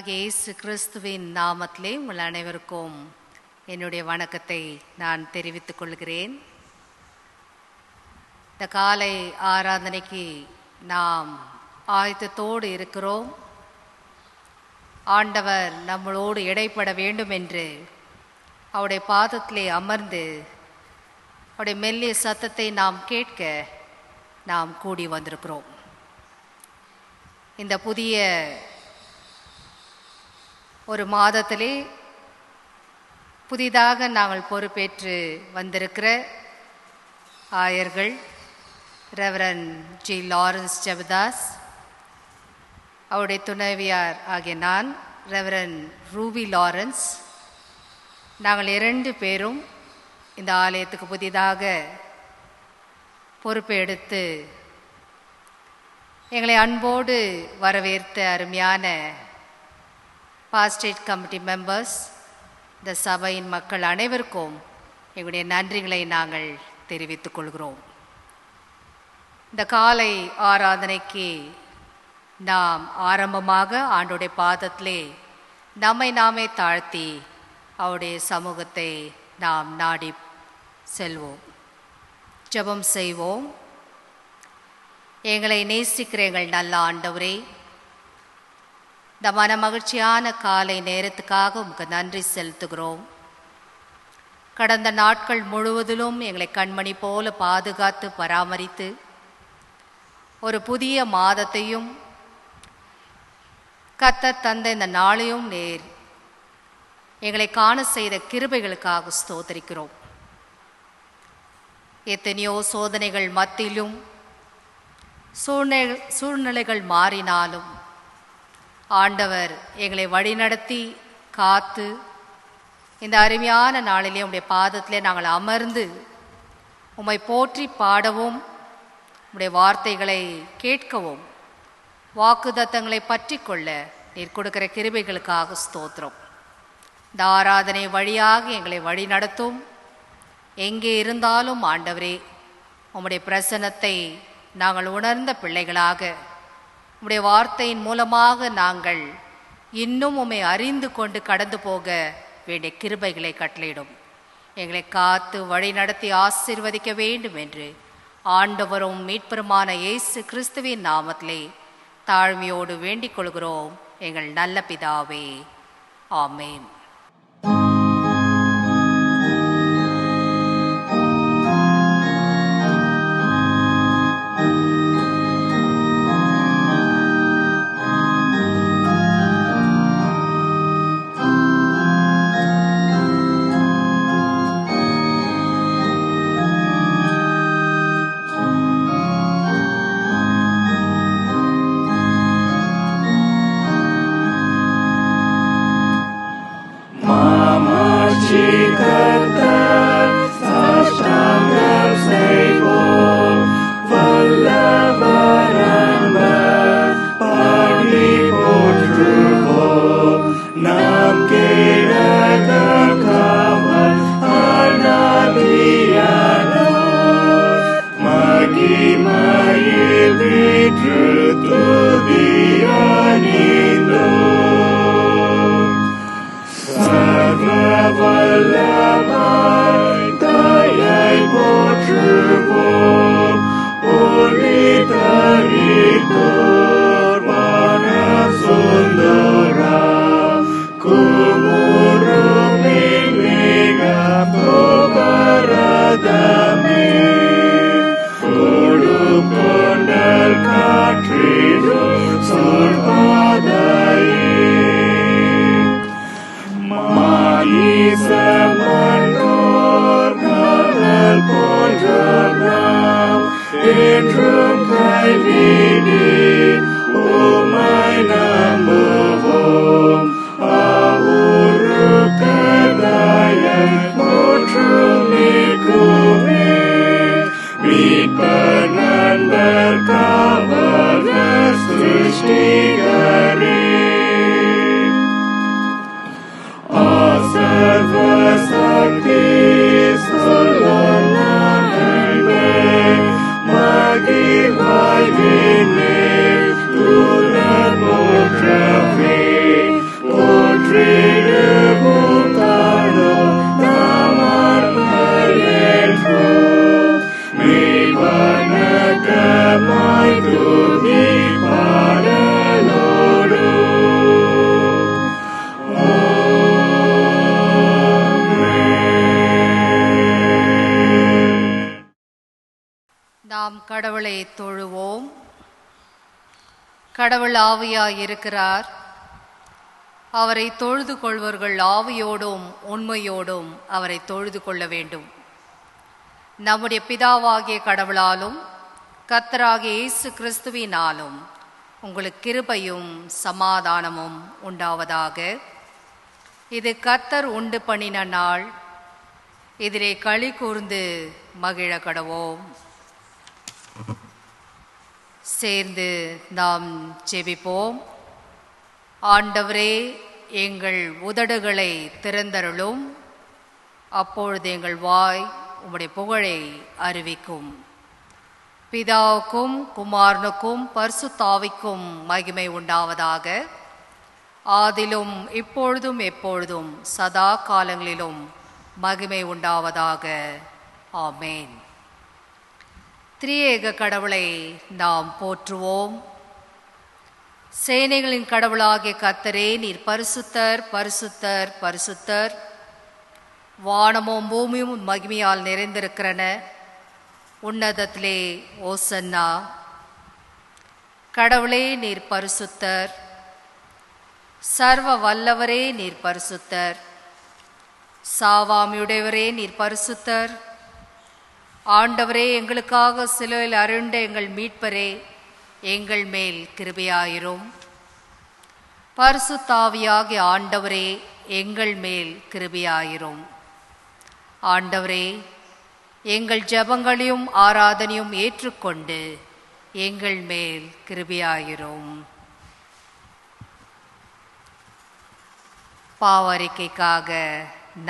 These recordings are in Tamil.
இயேசு கிறிஸ்துவின் நாமத்திலே உங்கள் அனைவருக்கும் என்னுடைய வணக்கத்தை நான் தெரிவித்துக் கொள்கிறேன். இந்த காலை ஆராதனைக்கு நாம் ஆயத்தத்தோடு இருக்கிறோம். ஆண்டவர் நம்மளோடு இடைப்பட வேண்டும் என்று அவருடைய பாதத்திலே அமர்ந்து அவருடைய மெல்லிய சத்தத்தை நாம் கேட்க நாம் கூடி வந்திருக்கிறோம். இந்த புதிய ஒரு மாதத்திலே புதிதாக நாங்கள் பொறுப்பேற்று வந்திருக்கிற ஆயர்கள் ரெவரன் ஜி லாரன்ஸ் ஜெபதாஸ், அவருடைய துணைவியார் ஆகிய நான் ரெவரன் ரூபி லாரன்ஸ், நாங்கள் 2 பேரும் இந்த ஆலயத்துக்கு புதிதாக பொறுப்பு எடுத்து எங்களை அன்போடு வரவேற்ற அருமையான பாஸ்டேட் கமிட்டி மெம்பர்ஸ், இந்த சபையின் மக்கள் அனைவருக்கும் எங்களுடைய நன்றிகளை நாங்கள் தெரிவித்துக் கொள்கிறோம். இந்த காலை ஆராதனைக்கு நாம் ஆரம்பமாக ஆண்டோடைய பாதத்திலே நம்மை நாமே தாழ்த்தி அவருடைய சமூகத்தை நாம் நாடி செல்வோம். ஜெபம் செய்வோம். எங்களை நேசிக்கிற எங்கள் நல்ல ஆண்டவரே, இந்த மன மகிழ்ச்சியான காலை நேரத்துக்காக உங்களுக்கு நன்றி செலுத்துகிறோம். கடந்த நாட்கள் முழுவதிலும் எங்களை கண்மணி போல பாதுகாத்து பராமரித்து ஒரு புதிய மாதத்தையும் கர்த்தர் தந்த இந்த நாளையும் நேர் எங்களை காண செய்த கிருபைகளுக்காக ஸ்தோத்திரிக்கிறோம். எத்தனையோ சோதனைகள் மத்தியிலும் சூழ்நிலைகள் மாறினாலும் ஆண்டவர் எங்களை வழிநடத்தி காத்து இந்த அருமையான நாளிலே உம்முடைய பாதத்திலே நாங்கள் அமர்ந்து உம்மை போற்றி பாடவும், உம்முடைய வார்த்தைகளை கேட்கவும், வாக்குத்தத்தங்களை பற்றி கொள்ள நீர் கொடுக்கிற கிருபைகளுக்காக ஸ்தோத்திரம். இந்த ஆராதனை வழியாக எங்களை வழி நடத்தும். எங்கே இருந்தாலும் ஆண்டவரே, உம்முடைய பிரசன்னத்தை நாங்கள் உணர்ந்த பிள்ளைகளாக, உம்முடைய வார்த்தையின் மூலமாக நாங்கள் இன்னும் உம்மை அறிந்து கொண்டு கடந்து போக வேண்டிய கிருபைகளை கட்டளையிடும். எங்களை காத்து வழி நடத்தி ஆசீர்வதிக்க வேண்டும் என்று ஆண்டவரும் மீட்பருமான இயேசு கிறிஸ்துவின் நாமத்திலே தாழ்மையோடு வேண்டிக் கொள்கிறோம் எங்கள் நல்ல பிதாவே. ஆமேன். கடவுளை தொழுவோம். கடவுள் ஆவியாய் இருக்கிறார். அவரை தொழுது கொள்வர்கள் ஆவியோடும் உண்மையோடும் அவரை தொழுது கொள்ள வேண்டும். நம்முடைய பிதாவாகிய கடவுளாலும் கர்த்தராகிய இயேசு கிறிஸ்துவினாலும் உங்களுக்கு கிருபையும் சமாதானமும் உண்டாவதாக. இது கர்த்தர் உண்டு பண்ணின நாள். இதிலே களி கூர்ந்து மகிழ கடவோம். சேர்ந்து நாம் ஜெபிப்போம். ஆண்டவரே, எங்கள் உதடுகளை திறந்தருளும், அப்பொழுது எங்கள் வாய் உம்முடைய புகழை அறிவிக்கும். பிதாவுக்கும் குமாரனுக்கும் பரிசுத்தாவிக்கும் மகிமை உண்டாவதாக. ஆதிலும் இப்பொழுதும் எப்பொழுதும் சதா காலங்களிலும் மகிமை உண்டாவதாக. ஆமேன். திரியேக கடவுளை நாம் போற்றுவோம். சேனைகளின் கடவுளாகிய கர்த்தரே, நீர் பரிசுத்தர், பரிசுத்தர், பரிசுத்தர். வானமும் பூமியும் மகிமையால் நிறைந்திருக்கிறன. உன்னதத்திலே ஓசன்னா. கடவுளே, நீர் பரிசுத்தர். சர்வ வல்லவரே, நீர் பரிசுத்தர். சாவாமியுடையவரே, நீர் பரிசுத்தர். ஆண்டவரே, எங்களுக்காக சிலுவையில் அருண்ட எங்கள் மீட்பரே, எங்கள் மேல் கிருபையாயிரும். பரிசுத்தாவியாகிய ஆண்டவரே, எங்கள் மேல் கிருபையாயிரும். ஆண்டவரே, எங்கள் ஜெபங்களையும் ஆராதனையும் ஏற்றுக்கொண்டு எங்கள் மேல் கிருபையாயிரும். பாவறிக்கைக்காக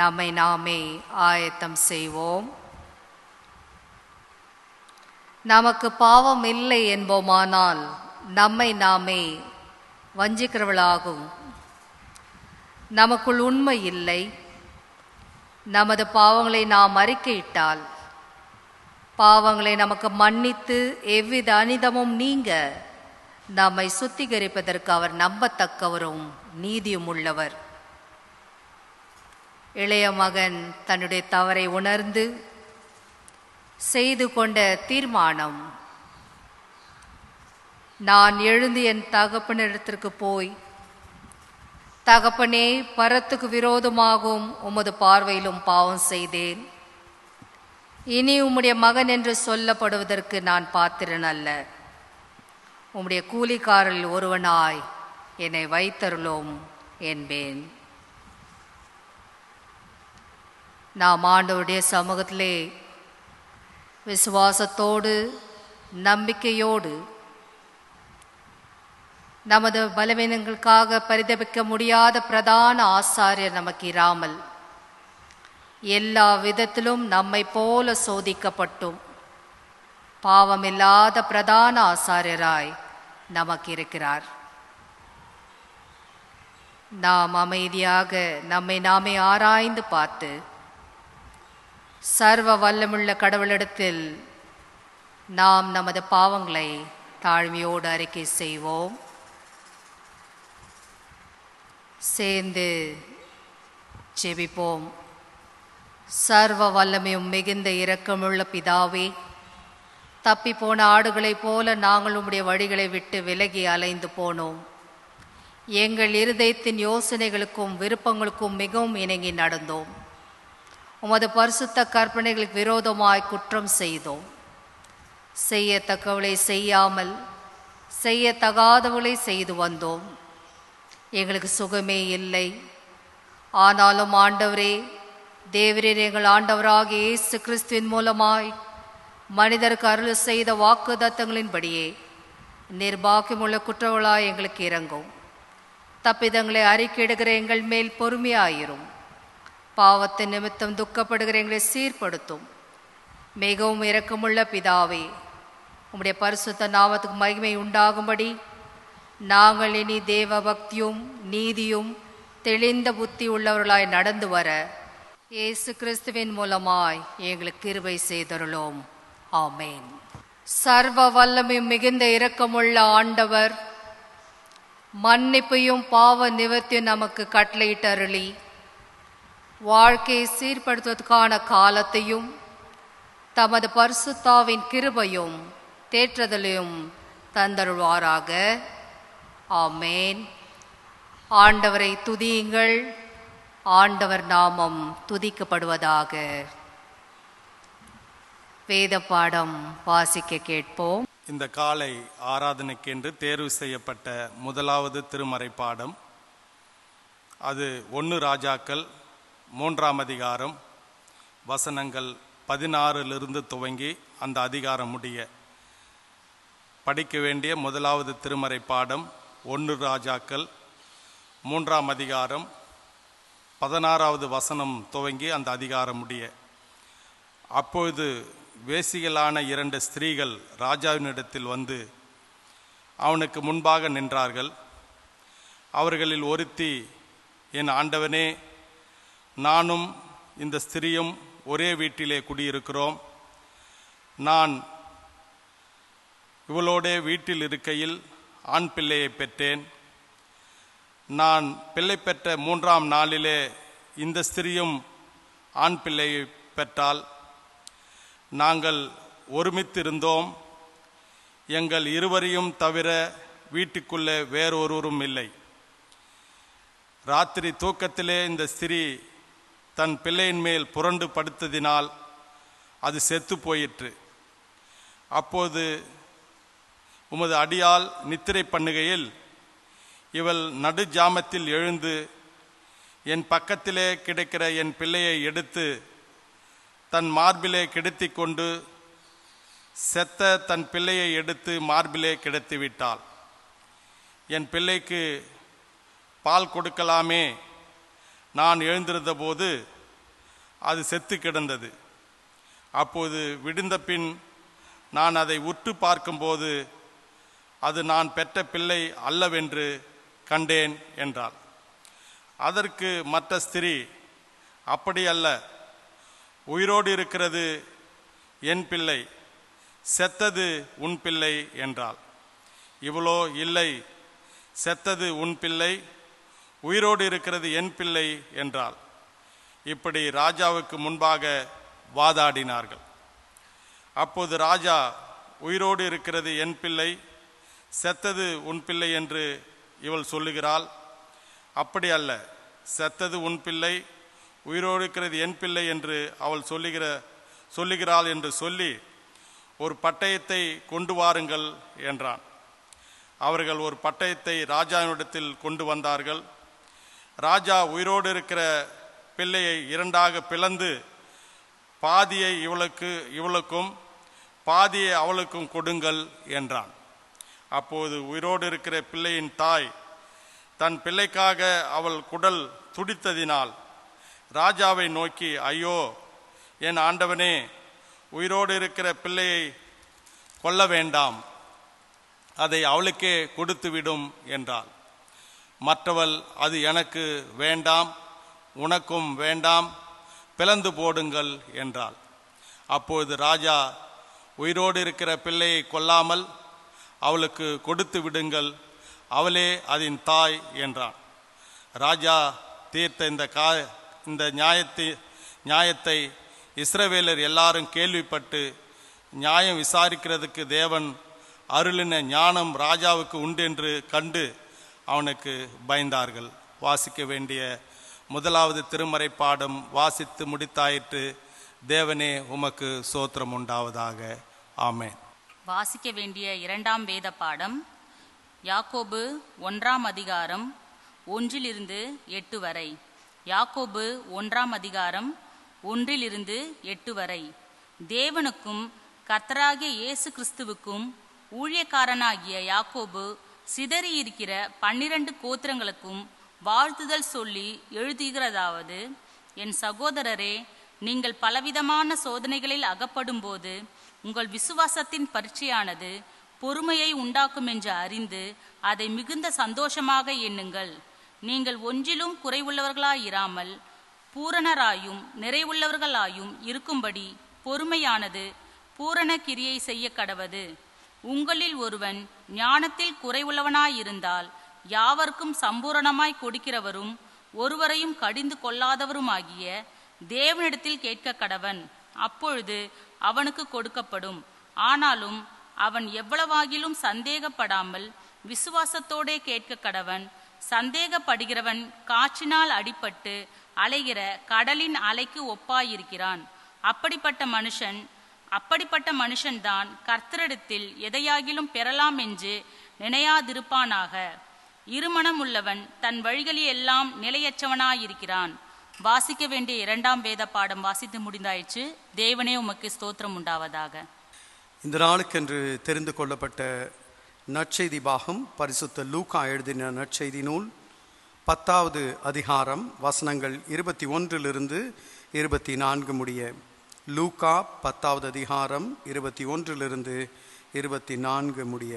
நம்மை நாமே ஆயத்தம் செய்வோம். நமக்கு பாவம் இல்லை என்போமானால் நம்மை நாமே வஞ்சிக்கிறவளாகும். நமக்குள் உண்மை இல்லை. நமது பாவங்களை நாம் அறிக்கையிட்டால் பாவங்களை நமக்கு மன்னித்து எவ்வித அனிதமும் நீங்க நம்மை சுத்திகரிப்பதற்கு அவர் நம்பத்தக்கவரும் நீதியும் உள்ளவர். இளைய மகன் தன்னுடைய தவறை உணர்ந்து செய்து கொண்ட தீர்மானம், நான் எழுந்து என் தகப்பனிடத்திற்கு போய், தகப்பனே, பரத்துக்கு விரோதமாகவும் உமது பார்வையிலும் பாவம் செய்தேன். இனி உம்முடைய மகன் என்று சொல்லப்படுவதற்கு நான் பாத்திரன் அல்ல. உம்முடைய கூலிக்காரில் ஒருவனாய் என்னை வைத்தருளும் என்பேன். நாம் ஆண்டவருடைய சமூகத்திலே விசுவாசத்தோடு நம்பிக்கையோடு நமது பலவீனங்களுக்காக பரிதபிக்க முடியாத பிரதான ஆசாரியர் நமக்கு இராமல் எல்லா விதத்திலும் நம்மை போல சோதிக்கப்பட்டும் பாவமில்லாத பிரதான ஆசாரியராய் நமக்கு இருக்கிறார். நாம் அமைதியாக நம்மை நாமே ஆராய்ந்து பார்த்து சர்வ வல்லமுள்ள கடவுளிடத்தில் நாம் நமது பாவங்களை தாழ்மையோடு அறிக்கை செய்வோம். சேர்ந்து ஜெபிப்போம். சர்வ வல்லமையும் மிகுந்த இரக்கமுள்ள பிதாவே, தப்பி போன ஆடுகளைப் போல நாங்கள் உம்முடைய வழிகளை விட்டு விலகி அலைந்து போனோம். எங்கள் இருதயத்தின் யோசனைகளுக்கும் விருப்பங்களுக்கும் மிகவும் இணங்கி நடந்தோம். உமது பரிசுத்த கற்பனைகளுக்கு விரோதமாய் குற்றம் செய்தோம். செய்யத்தக்கவளை செய்யாமல் செய்யத்தகாதவளை செய்து வந்தோம். எங்களுக்கு சுகமே இல்லை. ஆனாலும் ஆண்டவரே, தேவரீர் எங்கள் ஆண்டவராகிய இயேசு கிறிஸ்துவின் மூலமாய் மனிதருக்கு அருள் செய்த வாக்குத்தத்தங்களின்படியே நிர்பாக்கியமுள்ள குற்றவாளாய் எங்களுக்கு இறங்கும். தப்பிதங்களை அறிக்கையிடுகிற எங்கள் மேல் பொறுமையாயிரும். பாவத்தின் நிமித்தம் துக்கப்படுகிற எங்களை சீர்படுத்தும். மிகவும் இரக்கமுள்ள பிதாவே, உம்முடைய பரிசுத்த நாமத்துக்கு மகிமை உண்டாகும்படி நாங்கள் இனி தேவ பக்தியும் நீதியும் தெளிந்த புத்தி உள்ளவர்களாய் நடந்து வர இயேசு கிறிஸ்துவின் மூலமாய் எங்களுக்கு கிருபை செய்தருளோம். ஆமேன். சர்வ வல்லமையும் மிகுந்த இரக்கமுள்ள ஆண்டவர் மன்னிப்பையும் பாவ நிவர்த்தியும் நமக்கு கட்டளையிட்டருளி வாழ்க்கையை சீர்படுத்துவதற்கான காலத்தையும் தமது பரிசுத்தாவின் கிருபையும் தேற்றுதலையும் தந்தருள்வாராக. ஆமேன். ஆண்டவரை துதியுங்கள். ஆண்டவர் நாமம் துதிக்கப்படுவதாக. வேத பாடம் வாசிக்க கேட்போம். இந்த காலை ஆராதனைக்கென்று தேர்வு செய்யப்பட்ட முதலாவது திருமறை பாடம் அது 1 ராஜாக்கள் 3ஆம் அதிகாரம் வசனங்கள் 16 துவங்கி அந்த அதிகாரம் முடிய படிக்க வேண்டிய முதலாவது திருமறை பாடம் 1 ராஜாக்கள் 3ஆம் அதிகாரம் 16வது வசனம் துவங்கி அந்த அதிகாரம் முடிய. அப்பொழுது வேசிகளான 2 ஸ்திரீகள் ராஜாவினிடத்தில் வந்து அவனுக்கு முன்பாக நின்றார்கள். அவர்களில் ஒருத்தி, என் ஆண்டவனே, நானும் இந்த ஸ்திரீயும் ஒரே வீட்டிலே குடியிருக்கிறோம். நான் இவளோட வீட்டில் இருக்கையில் ஆண் பிள்ளையை பெற்றேன். நான் பிள்ளை பெற்ற 3ஆம் நாளிலே இந்த ஸ்திரீயும் ஆண் பிள்ளையை பெற்றால் நாங்கள் ஒருமித்திருந்தோம். எங்கள் இருவரையும் தவிர வீட்டுக்குள்ளே வேறொருவரும் இல்லை. ராத்திரி தூக்கத்திலே இந்த ஸ்திரீ தன் பிள்ளையின் மேல் புரண்டு படுத்ததினால் அது செத்து போயிற்று. அப்போது உமது அடியால் நித்திரை பண்ணுகையில் இவள் நடுஜாமத்தில் எழுந்து என் பக்கத்திலே கிடக்கிற என் பிள்ளையை எடுத்து தன் மார்பிலே கிடத்தி கொண்டு செத்த தன் பிள்ளையை எடுத்து மார்பிலே கிடத்தி விட்டாள். என் பிள்ளைக்கு பால் கொடுக்கலாமே, நான் எழுந்திருந்த போது அது செத்து கிடந்தது. அப்போது விடிந்த பின் நான் அதை உற்று பார்க்கும்போது அது நான் பெற்ற பிள்ளை அல்லவென்று கண்டேன் என்றாள். அதற்கு மற்ற ஸ்திரீ, அப்படி அல்ல, உயிரோடு இருக்கிறது என் பிள்ளை, செத்தது உன் பிள்ளை என்றாள். இவளோ, இல்லை, செத்தது உன் பிள்ளை, உயிரோடு இருக்கிறது என் பிள்ளை என்றாள். இப்படி ராஜாவுக்கு முன்பாக வாதாடினார்கள். அப்போது ராஜா, உயிரோடு இருக்கிறது என் பிள்ளை, செத்தது உன் பிள்ளை என்று இவள் சொல்லுகிறாள். அப்படி அல்ல, செத்தது உன் பிள்ளை, உயிரோடு இருக்கிறது என் பிள்ளை என்று அவள் சொல்லுகிறாள் என்று சொல்லி ஒரு பட்டயத்தை கொண்டு வாருங்கள் என்றான். அவர்கள் ஒரு பட்டயத்தை ராஜாவினிடத்தில் கொண்டு வந்தார்கள். ராஜா உயிரோடு இருக்கிற பிள்ளையை 2ஆக பிளந்து பாதியை இவளுக்கும் பாதியை அவளுக்கும் கொடுங்கள் என்றான். அப்போது உயிரோடு இருக்கிற பிள்ளையின் தாய் தன் பிள்ளைக்காக அவள் குடல் துடித்ததினால் ராஜாவை நோக்கி, ஐயோ என் ஆண்டவனே, உயிரோடு இருக்கிற பிள்ளையை கொல்ல வேண்டாம், அதை அவளுக்கே கொடுத்துவிடும் என்றாள். மற்றவள், அது எனக்கு வேண்டாம், உனக்கும் வேண்டாம், பிளந்து போடுங்கள் என்றாள். அப்போது ராஜா, உயிரோடு இருக்கிற பிள்ளையை கொல்லாமல் அவளுக்கு கொடுத்து விடுங்கள், அவளே அதன் தாய் என்றான். ராஜா தீர்த்த இந்த நியாயத்தை இஸ்ரவேலர் எல்லாரும் கேள்விப்பட்டு நியாயம் விசாரிக்கிறதுக்கு தேவன் அருளின ஞானம் ராஜாவுக்கு உண்டென்று கண்டு அவனுக்கு பயந்தார்கள். வாசிக்க வேண்டிய முதலாவது திருமறை பாடம் வாசித்து முடித்தாயிற்று. தேவனே உமக்கு சோத்திரம் உண்டாவதாக. ஆமென். வாசிக்க வேண்டிய 2ஆம் வேத பாடம் யாக்கோபு 1ஆம் அதிகாரம் 1-8 வரை. யாக்கோபு 1ஆம் அதிகாரம் 1-8 வரை. தேவனுக்கும் கர்த்தராகிய இயேசு கிறிஸ்துவுக்கும் ஊழியக்காரனாகிய யாக்கோபு சிதறியிருக்கிற 12 கோத்திரங்களுக்கும் வாழ்த்துதல் சொல்லி எழுதுகிறதாவது, என் சகோதரரே, நீங்கள் பலவிதமான சோதனைகளில் அகப்படும் போது உங்கள் விசுவாசத்தின் பரீட்சையானது பொறுமையை உண்டாக்கும் என்று அறிந்து அதை மிகுந்த சந்தோஷமாக எண்ணுங்கள். நீங்கள் ஒன்றிலும் குறைவுள்ளவர்களாயிராமல் பூரணராயும் நிறைவுள்ளவர்களாயும் இருக்கும்படி பொறுமையானது பூரண கிரியை செய்ய கடவது. உங்களில் ஒருவன் ஞானத்தில் குறைவுள்ளவனாயிருந்தால் யாவர்க்கும் சம்பூரணமாய் கொடுக்கிறவரும் ஒருவரையும் கடிந்து கொள்ளாதவருமாகிய தேவனிடத்தில் கேட்க கடவன், அப்பொழுது அவனுக்கு கொடுக்கப்படும். ஆனாலும் அவன் எவ்வளவாகிலும் சந்தேகப்படாமல் விசுவாசத்தோடே கேட்க கடவன். சந்தேகப்படுகிறவன் காற்றினால் அடிபட்டு அலைகிற கடலின் அலைக்கு ஒப்பாயிருக்கிறான். அப்படிப்பட்ட மனுஷன்தான் கர்த்தரிடத்தில் எதையாகிலும் பெறலாம் என்று நினையாதிருப்பானாக. இருமனம் உள்ளவன் தன் வழிகளில் எல்லாம் நிலையற்றவனாயிருக்கிறான். வாசிக்க வேண்டிய 2ஆம் வேத பாடம் வாசித்து முடிந்தாயிற்று. தேவனே உமக்கு ஸ்தோத்திரம் உண்டாவதாக. இந்த நாளுக்கென்று தெரிந்து கொள்ளப்பட்ட நற்செய்தி பாகம் பரிசுத்த லூக்கா எழுதின நற்செய்தி நூல் 10வது அதிகாரம் வசனங்கள் 21 24 முடிய. லூக்கா 10வது அதிகாரம் 21 24 முடிய.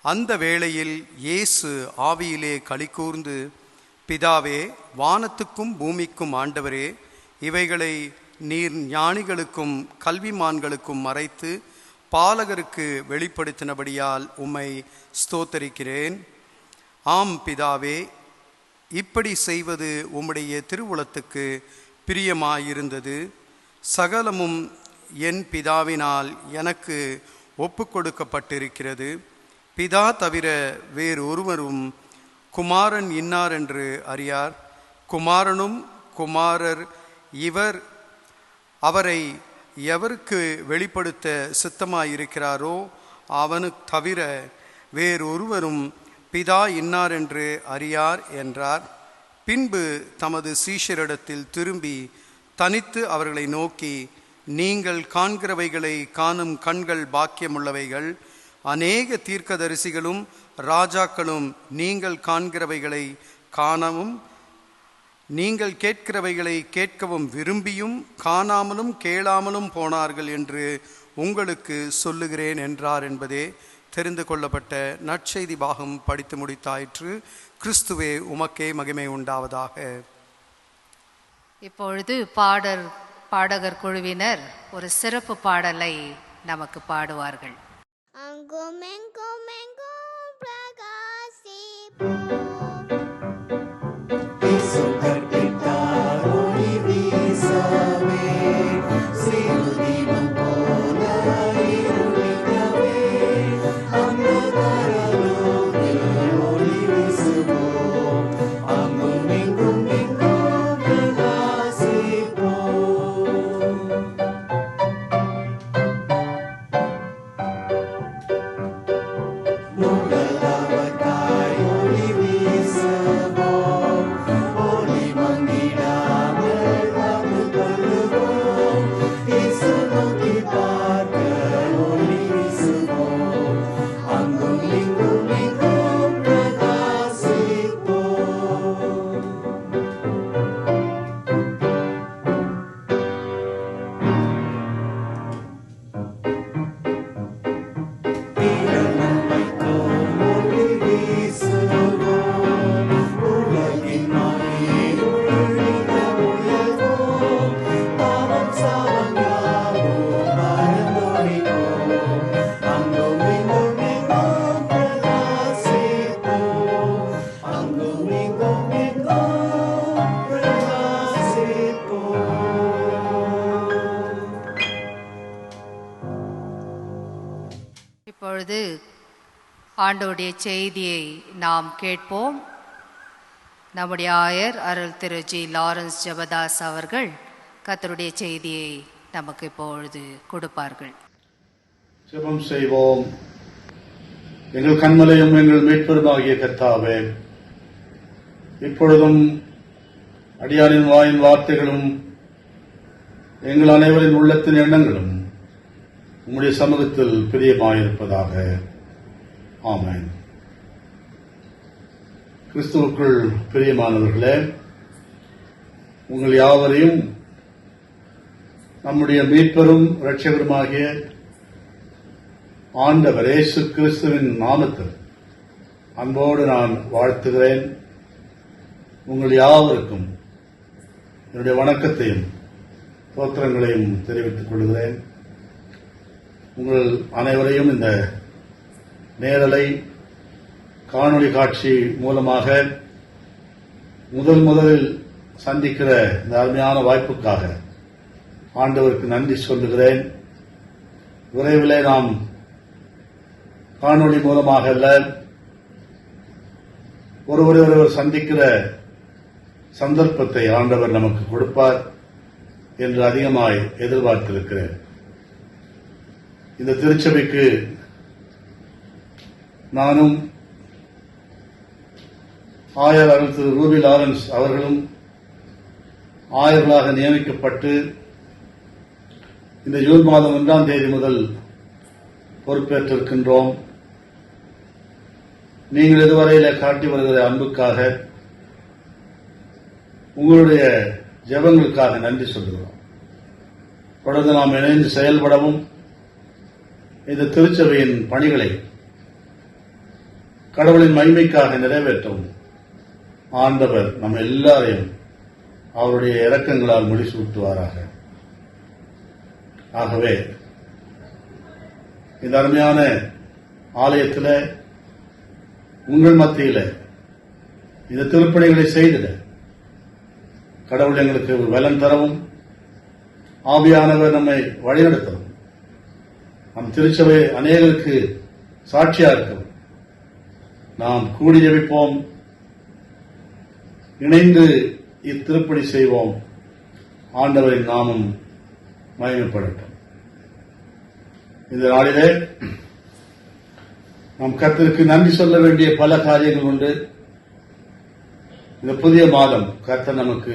அந்த வேளையில் இயேசு ஆவியிலே களிகூர்ந்து, பிதாவே, வானத்துக்கும் பூமிக்கும் ஆண்டவரே, இவைகளை நீர் ஞானிகளுக்கும் கல்விமான்களுக்கும் மறைத்து பாலகருக்கு வெளிப்படுத்தினபடியால் உம்மை ஸ்தோத்தரிக்கிறேன். ஆம் பிதாவே, இப்படி செய்வது உம்முடைய திருவுளத்துக்கு பிரியமாயிருந்தது. சகலமும் என் பிதாவினால் எனக்கு ஒப்பு கொடுக்கப்பட்டிருக்கிறது. பிதா தவிர வேறு ஒருவரும் குமாரன் இன்னார் என்று அறியார். குமாரனும் குமாரர் அவரை எவருக்கு வெளிப்படுத்த சித்தமாயிருக்கிறாரோ அவனுக்கு தவிர வேறொருவரும் பிதா இன்னார் என்று அறியார் என்றார். பின்பு தமது சீஷரிடத்தில் திரும்பி தனித்து அவர்களை நோக்கி, நீங்கள் காண்கிறவைகளை காணும் கண்கள் பாக்கியமுள்ளவைகள். அநேக தீர்க்கதரிசிகளும் ராஜாக்களும் நீங்கள் காண்கிறவைகளை காணவும் நீங்கள் கேட்கிறவைகளை கேட்கவும் விரும்பியும் காணாமலும் கேளாமலும் போனார்கள் என்று உங்களுக்கு சொல்லுகிறேன் என்றார் என்பதே தெரிந்து கொள்ளப்பட்ட நற்செய்தி பாகம் படித்து முடித்தாயிற்று. கிறிஸ்துவே உமக்கே மகிமை உண்டாவதாக. இப்பொழுது பாடகர் குழுவினர் ஒரு சிறப்பு பாடலை நமக்கு பாடுவார்கள். இப்பொழுது ஆண்டவருடைய செய்தியை நாம் கேட்போம். நம்முடைய ஆயர் அருள் திரு ஜி லாரன்ஸ் ஜெபதாஸ் அவர்கள் கர்த்தருடைய செய்தியை நமக்கு இப்பொழுது கொடுப்பார்கள். ஜெபம் செய்வோம். எங்கள் கண்மலையும் எங்கள் மீட்பெருமாகிய கர்த்தாவே, இப்பொழுதும் அடியாரின் வாயின் வார்த்தைகளும் எங்கள் அனைவரின் உள்ளத்தின் எண்ணங்களும் உம்முடைய சமூகத்தில் பிரியமாயிருப்பதாக. ஆமென். கிறிஸ்துவுக்குள் பிரியமானவர்களே, உங்கள் யாவரையும் நம்முடைய மீட்பரும் இரட்சகருமாகிய ஆண்டவர் இயேசு கிறிஸ்துவின் நாமத்தில் அன்போடு நான் வாழ்த்துகிறேன். உங்கள் யாவருக்கும் என்னுடைய வணக்கத்தையும் தோத்திரங்களையும் தெரிவித்துக் கொள்கிறேன். உங்கள் அனைவரையும் இந்த நேரலை காணொளி காட்சி மூலமாக முதலில் சந்திக்கிற இந்த அருமையான வாய்ப்புக்காக ஆண்டவருக்கு நன்றி சொல்லுகிறேன். விரைவிலே நாம் காணொளி மூலமாக அல்ல, ஒருவர் சந்திக்கிற சந்தர்ப்பத்தை ஆண்டவர் நமக்கு கொடுப்பார் என்று அதிகமாய் எதிர்பார்த்திருக்கிறேன். இந்த திருச்சபைக்கு நானும் ஆயர் அருள் திரு ரூபி லாரன்ஸ் அவர்களும் ஆயர்களாக நியமிக்கப்பட்டு இந்த ஜூன் மாதம் 1ஆம் தேதி முதல் பொறுப்பேற்றிருக்கின்றோம். நீங்கள் இதுவரையில காட்டி வருகிற அன்புக்காக, உங்களுடைய ஜெபங்களுக்காக நன்றி சொல்கிறோம். தொடர்ந்து நாம் இணைந்து செயல்படவும் இந்த திருச்சபையின் பணிகளை கடவுளின் மகிமைக்காக நிறைவேற்றவும் ஆண்டவர் நம்ம எல்லாரையும் அவருடைய இரக்கங்களால் முடிசூட்டுவாராக. ஆகவே இந்த அருமையான ஆலயத்தில் உங்கள் மத்தியில் இந்த திருப்பணிகளை செய்திட கடவுள் எங்களுக்கு ஒரு பலன் தரவும், ஆவியானவர் நம்மை வழிநடத்தவும், நம் திருச்சபை அநேகருக்கு சாட்சியா இருக்கவும் நாம் கூடி ஜெபிப்போம், இணைந்து இத்திருப்பணி செய்வோம். ஆண்டவரின் நாமம் மகிமைப்படட்டும். இந்த நாளிலே நாம் கர்த்தருக்கு நன்றி சொல்ல வேண்டிய பல காரியங்கள் உண்டு. இந்த புதிய மாதம் கர்த்தர் நமக்கு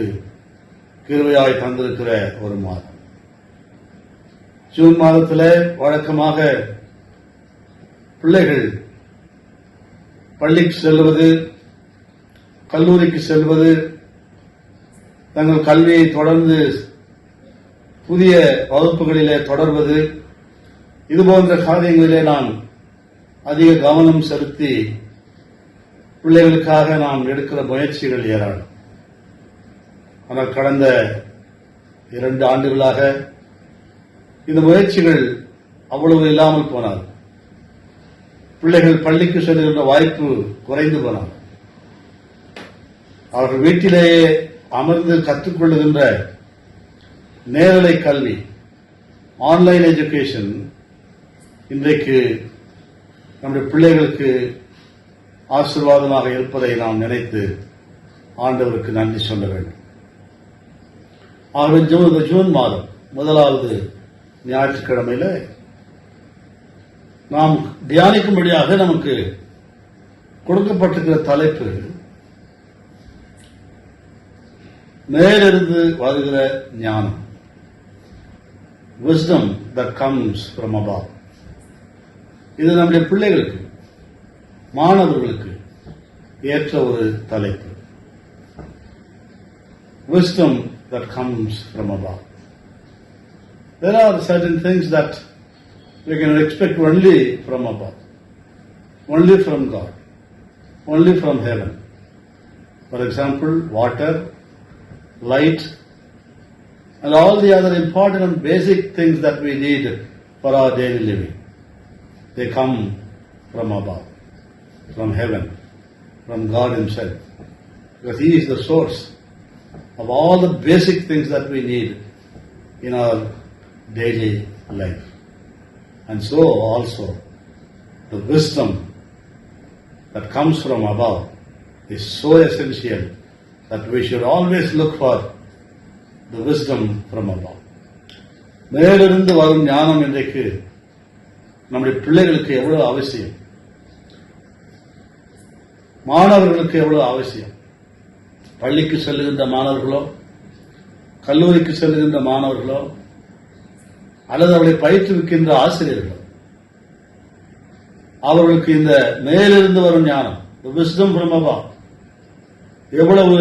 கிருபையாய் தந்திருக்கிற ஒரு மாதம். ஜூன் மாதத்தில் வழக்கமாக பிள்ளைகள் பள்ளிக்கு செல்வது, கல்லூரிக்கு செல்வது, தங்கள் கல்வியை தொடர்ந்து புதிய வகுப்புகளிலே தொடர்வது, இதுபோன்ற காரியங்களிலே நாம் அதிக கவனம் செலுத்தி பிள்ளைகளுக்காக நாம் எடுக்கிற முயற்சிகள் ஏராளம். ஆனால் கடந்த 2 ஆண்டுகளாக இந்த முயற்சிகள் அவ்வளவு இல்லாமல் போனார். பிள்ளைகள் பள்ளிக்கு செல்கின்ற வாய்ப்பு குறைந்து போனார். அவர்கள் வீட்டிலேயே அமர்ந்து கற்றுக்கொள்ளுகின்ற நேரலை கல்வி, ஆன்லைன் எஜுகேஷன் இன்றைக்கு நம்முடைய பிள்ளைகளுக்கு ஆசீர்வாதமாக இருப்பதை நாம் நினைத்து ஆண்டவருக்கு நன்றி சொல்ல வேண்டும். ஆகவே ஜூன் மாதம் 1வது ஞாயிற்றுக்கிழமையில நாம் தியானிக்கும்படியாக நமக்கு கொடுக்கப்பட்டிருக்கிற தலைப்பு மேலிருந்து வருகிற ஞானம், wisdom that comes from above. இது நம்முடைய பிள்ளைகளுக்கு, மாணவர்களுக்கு ஏற்ற ஒரு தலைப்பு. Wisdom that comes from above. There are certain things that we can expect only from above, only from God, only from heaven. For example, water, light, and all the other important and basic things that we need for our daily living. They come from above, from heaven, from God Himself. Because He is the source of all the basic things that we need in our daily life. And so also, the wisdom that comes from above is so essential that we should always look for the wisdom from above. மேலிருந்து வரும் ஞானம் இன்றைக்கு நம்முடைய பிள்ளைகளுக்கு எவ்வளவு அவசியம், மாணவர்களுக்கு எவ்வளவு அவசியம். பள்ளிக்கு செல்லுகின்ற மாணவர்களோ, கல்லூரிக்கு செல்லுகின்ற மாணவர்களோ, அல்லது அவளை பயிற்றுவிக்கின்ற ஆசிரியர்களோ, அவர்களுக்கு இந்த மேலிருந்து வரும் ஞானம், wisdom from above, எவ்வளவு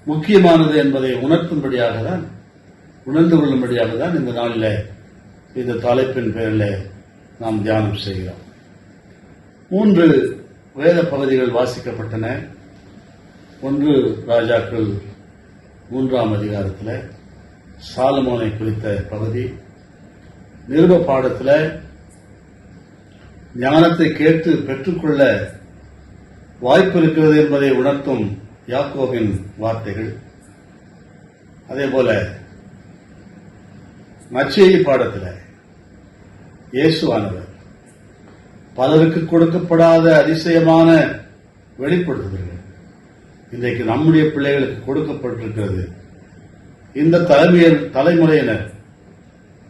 முக்கியமானது என்பதை உணர்த்தும்படியாக தான், உணர்ந்து கொள்ளும்படியாக தான் இந்த நாளில் இந்த தலைப்பின் பெயரில் நாம் தியானம் செய்கிறோம். 3 வேத பகுதிகள் வாசிக்கப்பட்டன. 1 ராஜாக்கள் 3ஆம் அதிகாரத்தில் சாலமோனை குறித்த பகுதி, நிருப பாடத்தில் ஞானத்தை கேட்டு பெற்றுக்கொள்ள வாய்ப்பு இருக்கிறது என்பதை உணர்த்தும் யாக்கோபின் வார்த்தைகள். அதேபோல நற்செய்தி பாடத்தில் இயேசுவானவர் பலருக்கு கொடுக்கப்படாத அதிசயமான வெளிப்படுத்துதல்கள் இன்றைக்கு நம்முடைய பிள்ளைகளுக்கு கொடுக்கப்பட்டிருக்கிறது. இந்த தலைமுறையினர்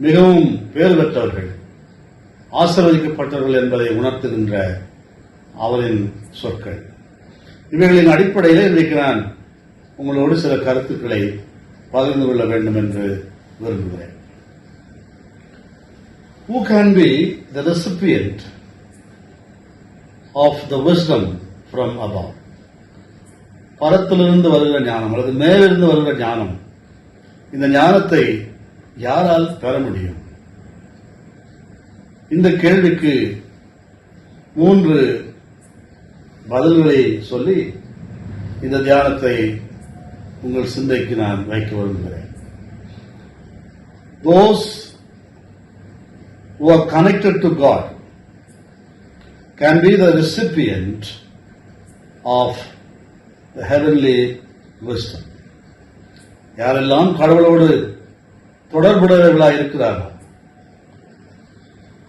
மிகவும் பேர் பெற்றவர்கள், ஆசீர்வதிக்கப்பட்டவர்கள் என்பதை உணர்த்துகின்ற அவரின் சொற்கள். இவைகளின் அடிப்படையில் இன்றைக்கு நான் உங்களோடு சில கருத்துக்களை பகிர்ந்து கொள்ள வேண்டும் என்று விரும்புகிறேன். Who can be the recipient of the wisdom from above? பரத்திலிருந்து வருகிற ஞானம் அல்லது மேலிருந்து வருகிற ஞானம், இந்த ஞானத்தை யாரால் பெற முடியும்? இந்த கேள்விக்கு 3 பதில்களை சொல்லி இந்த தியானத்தை உங்கள் சிந்தைக்கு நான் வைக்க விரும்புகிறேன். Those who are connected to God can be the recipient of the heavenly wisdom. யாரெல்லாம் கடவுளோடு தொடர்புடையவர்களாக இருக்கிறார்கள்,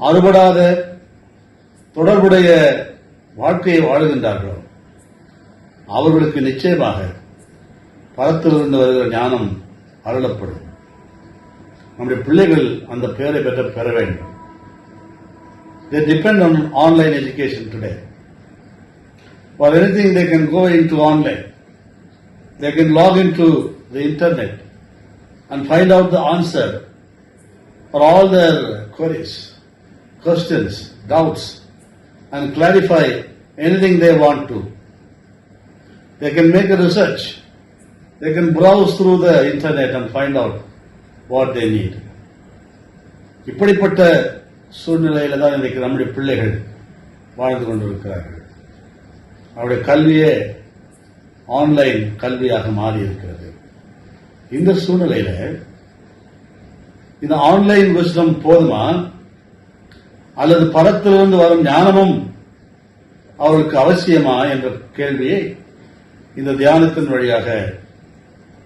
அறுபடாத தொடர்புடைய வாழ்க்கையை வாழுகின்றார்களோ அவர்களுக்கு நிச்சயமாக பரத்திலிருந்து வருகிற ஞானம் அருளப்படும். நம்முடைய பிள்ளைகள் அந்த பெயரை பெற வேண்டும். They depend on online education today. For anything they can go into online. They can log into the internet and find out the answer for all their queries, questions, doubts, and clarify anything they want to. They can make a research. They can browse through the internet and find out what they need. இப்படிப்பட்ட சூழ்நிலையில தான் இன்றைக்கு நம்முடைய பிள்ளைகள் வாழ்ந்து கொண்டிருக்கிறார்கள். அவருடைய கல்வியே ஆன்லைன் கல்வியாக மாறி இருக்கிறது. இந்த சூழ்நிலையில இந்த ஆன்லைன் விஸ்டம் போதுமா அல்லது பரத்திலிருந்து வரும் ஞானமும் அவருக்கு அவசியமா என்ற கேள்வியை இந்த தியானத்தின் வழியாக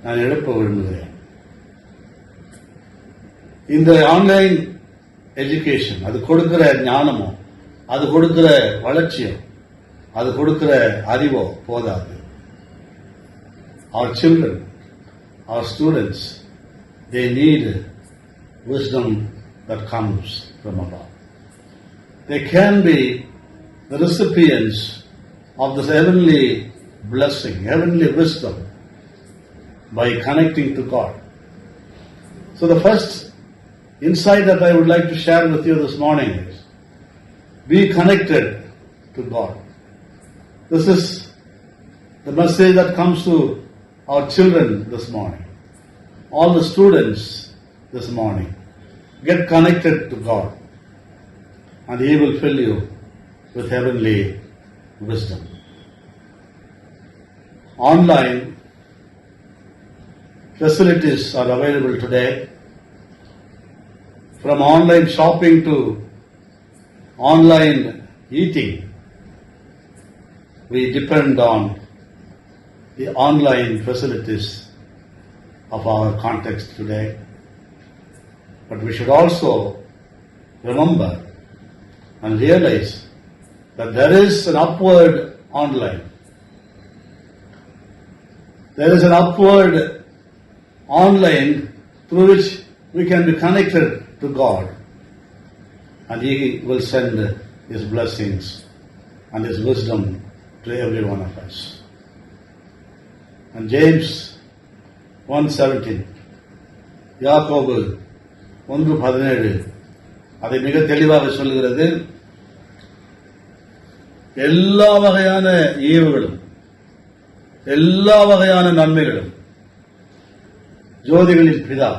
நான் எழுப்ப விரும்புகிறேன். இந்த ஆன்லைன் எஜுகேஷன் அது கொடுக்கிற ஞானமோ, அது கொடுக்கிற வளர்ச்சியோ, அது கொடுக்கிற அறிவோ போதாது. Our children, our students, they need wisdom that comes from above. They can be the recipients of this heavenly blessing, heavenly wisdom by connecting to God. So the first insight that I would like to share with you this morning is be connected to God. This is the message that comes to our children this morning, all the students this morning. Get connected to God and He will fill you with heavenly wisdom. Online facilities are available today. From online shopping to online eating, we depend on the online facilities of our context today. But we should also remember and realize that there is an upward online. There is an upward online through which we can be connected to God, and He will send His blessings and His wisdom to every one of us. And James 1:17, யாக்கோபு 1:17 அதை மிக தெளிவாக சொல்கிறது. எல்லா வகையான ஈவுகளும் எல்லா வகையான நன்மைகளும் ஜோதிகளின் பிதா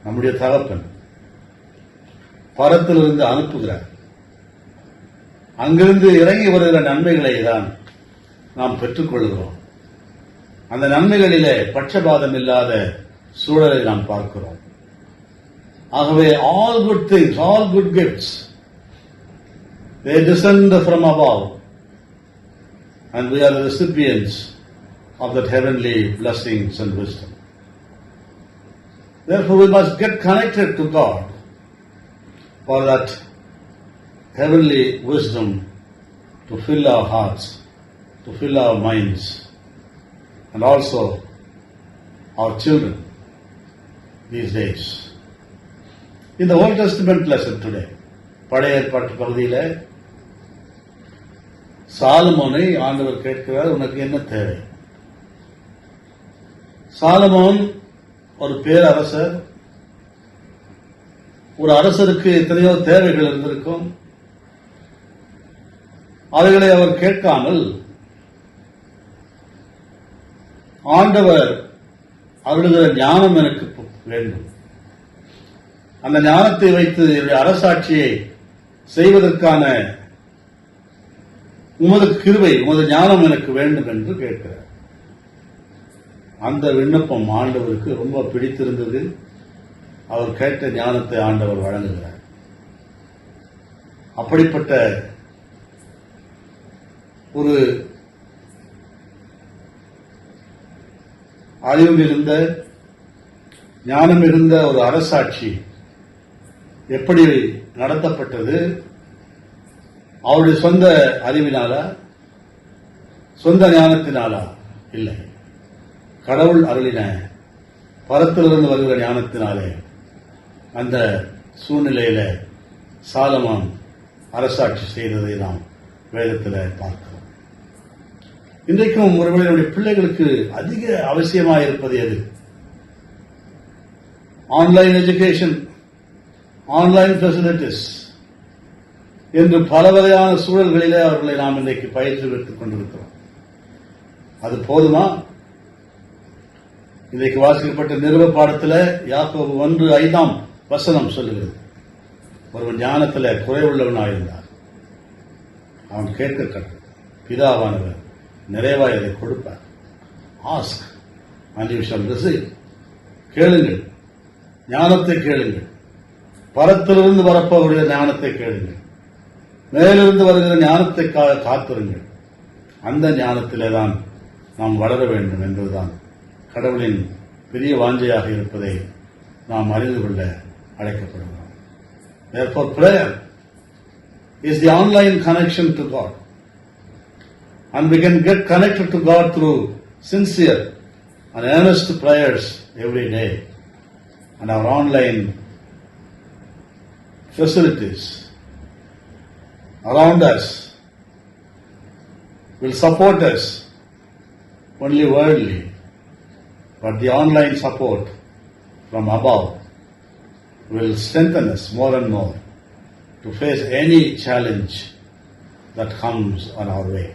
நம்முடைய தகப்பன் பரத்திலிருந்து அனுப்புகிறார். அங்கிருந்து இறங்கி வருகிற நன்மைகளை தான் நாம் பெற்றுக்கொள்கிறோம். அந்த நன்மைகளிலே பட்சபாதம் இல்லாத சூழலை நாம் பார்க்கிறோம். ஆகவே all good things, all good gifts, they descend from above, and we are the recipients of that heavenly blessings and wisdom. Therefore we must get connected to God for that heavenly wisdom to fill our hearts, to fill our minds, and also our children these days. In the Old Testament lesson today, பழைய ஏற்பாட்டு பகுதியில் சாலமோனை ஆண்டவர் கேட்கிறார், உனக்கு என்ன தேவை? சாலமோன் ஒரு பேரரசர். ஒரு அரசருக்கு எத்தனையோ தேவைகள் இருந்திருக்கும். அவைகளை அவர் கேட்காமல் ஆண்டவர் அருளுகிற ஞானம் எனக்கு வேண்டும், அந்த ஞானத்தை வைத்து அரசாட்சியை செய்வதற்கான உமது கிருபை, உமது ஞானம் எனக்கு வேண்டும் என்று கேட்கிறார். அந்த விண்ணப்பம் ஆண்டவருக்கு ரொம்ப பிடித்திருந்தது. அவர் கேட்ட ஞானத்தை ஆண்டவர் வழங்குகிறார். அப்படிப்பட்ட ஒரு அறிவு மிகுந்த ஞானம் இருந்த ஒரு அரசாட்சி எப்படி நடத்தப்பட்டது? அவருடைய சொந்த அறிவினாலா, சொந்த ஞானத்தினாலா? இல்லை, கடவுள் அருளின பரத்திலிருந்து வருகிற ஞானத்தினாலே அந்த சூழ்நிலையில சாலமோன் அரசாட்சி செய்ததை நாம் வேதத்தில் பார்க்கிறோம். இன்றைக்கும் ஒருவேளை நம்முடைய பிள்ளைகளுக்கு அதிக அவசியமாக இருப்பது எது? ஆன்லைன் எஜுகேஷன், ஆன்லைன் ஃபெசிலிட்டிஸ் என்று பல வகையான சூழல்களிலே அவர்களை நாம் இன்றைக்கு பயிற்றுவித்துக் கொண்டிருக்கிறோம். அது போதுமா? இன்றைக்கு வாசிக்கப்பட்ட நிருப பாடத்தில் யாக்கோபு 1:5 சொல்லுகிறது, ஒருவன் ஞானத்தில் குறைவுள்ளவனாயிருந்தார், அவன் கேட்க கற்று பிதாவானவர் நிறைவாய் அதை கொடுப்பார். Ask and you shawl receive. கேளுங்கள், ஞானத்தை கேளுங்கள், பரத்திலிருந்து வரப்போகிற ஞானத்தை கேளுங்கள், மேலிருந்து வருகிற ஞானத்தை காத்திருங்கள். அந்த ஞானத்திலே தான் நாம் வளர வேண்டும் என்பதுதான் கடவுளின் பெரிய வாஞ்சையாக இருப்பதை நாம் அறிந்து கொள்ள அழைக்கப்படுகிறோம். Therefore, prayer is the online connection to God. And we can get connected to God through sincere and earnest prayers every day. And our online facilities around us will support us only worldly, but the online support from above will strengthen us more and more to face any challenge that comes on our way.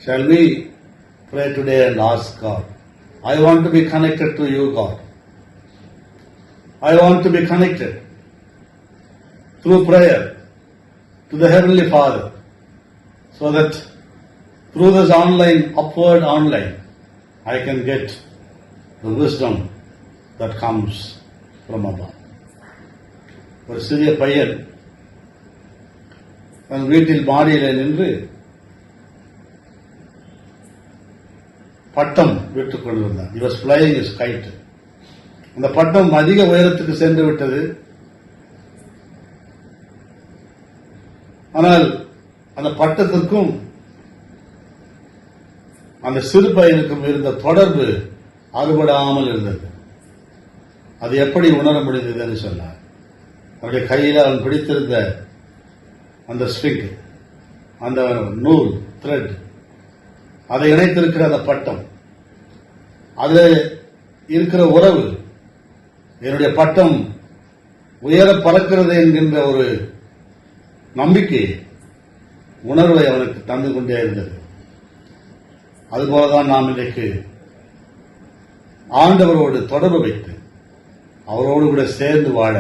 Shall we pray today and ask God, I want to be connected to you, God. I want to be connected through prayer to the Heavenly Father, so that through this upward online, I can get the wisdom that comes from above. ஒரு சிறிய பையன் தன் வீட்டில் மாடியிலே நின்று பட்டம் விட்டுக் கொண்டிருந்தான். He was flying his kite. அந்த பட்டம் அதிக உயரத்துக்கு சென்று விட்டது. ஆனால் அந்த பட்டத்திற்கும் அந்த சிறு பையனுக்கும் இருந்த தொடர்பு அறுபடாமல் இருந்தது. அது எப்படி உணர முடிந்தது என்று சொன்னார். அவருடைய கையில் அவன் பிடித்திருந்த அந்த ஸ்ட்ரிங், அந்த நூல், த்ரெட், அதை இணைத்திருக்கிற அந்த பட்டம், அதில் இருக்கிற உறவு, என்னுடைய பட்டம் உயர பறக்கிறது என்கின்ற ஒரு நம்பிக்கை, உணர்வை அவனுக்கு தந்து கொண்டே இருந்தது. அதுபோலதான் நாம் இன்றைக்கு ஆண்டவரோடு தொடர்பு வைத்து அவரோடு கூட சேர்ந்து வாழ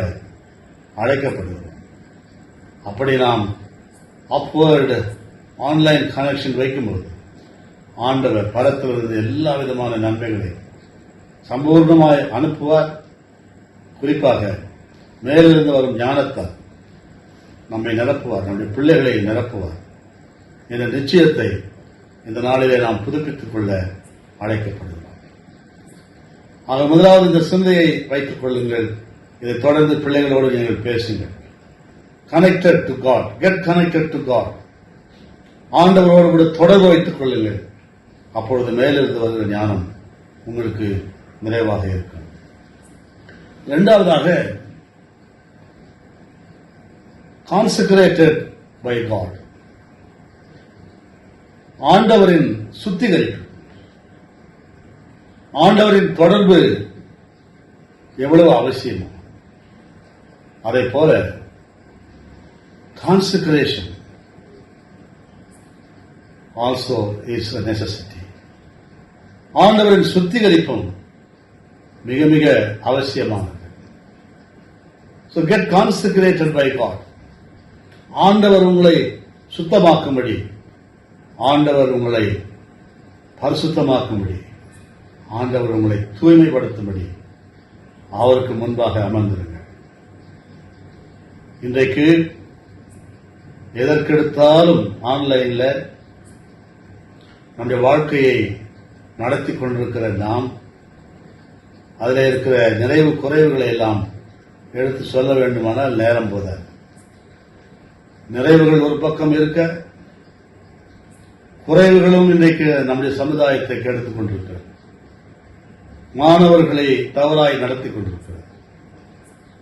அழைக்கப்படுகிறோம். அப்படி நாம் அப்வர்டு ஆன்லைன் கனெக்ஷன் வைக்கும்போது ஆண்டவர் பரத்திலிருந்து எல்லா விதமான நன்மைகளை சம்பூர்ணமாய் அனுப்புவார். குறிப்பாக மேலிருந்து வரும் ஞானத்தால் நம்மை நிரப்புவார், நம்முடைய பிள்ளைகளை நிரப்புவார் என்ற நிச்சயத்தை இந்த நாளிலே நாம் புதுப்பித்துக் கொள்ள அழைக்கப்படுகிறோம். ஆக முதலாவது இந்த சிந்தையை வைத்துக் கொள்ளுங்கள். இதை தொடர்ந்து பிள்ளைகளோடு நீங்கள் பேசுங்கள். connected to God. Get connected to God. ஆண்டவரோடு கூட தொடர்பு வைத்துக் கொள்ளுங்கள். அப்பொழுது மேலிருந்து வருகிற ஞானம் உங்களுக்கு நிறைவாக இருக்கும். இரண்டாவதாக, consecrated by God. ஆண்டவரின் சுத்திகரிப்பு. ஆண்டவரின் தொடர்பு எவ்வளவு அவசியமோ அதை போல consecration also is a necessity. ஆண்டவரின் சுத்திகரிப்பும் மிக மிக அவசியமானது. So get consecrated by God. ஆண்டவர் உங்களை சுத்தமாக்கும்படி, ஆண்டவர் உங்களை பரிசுத்தமாக்கும்படி, ஆண்டவர் உங்களை தூய்மைப்படுத்தும்படி அவருக்கு முன்பாக அமர்ந்திருங்கள். இன்றைக்கு எதற்கெடுத்தாலும் ஆன்லைன்ல நம்முடைய வாழ்க்கையை நடத்தி கொண்டிருக்கிற நாம் அதில் இருக்கிற நிறைவு குறைவுகளை எல்லாம் எடுத்து சொல்ல வேண்டுமானால் நேரம் போதாது. நிறைவுகள் ஒரு பக்கம் இருக்க, குறைவுகளும் இன்றைக்கு நம்முடைய சமுதாயத்தை கெடுத்துக் கொண்டிருக்கிறது. மாணவர்களை தவறாய் நடத்தி கொண்டிருக்கிறது,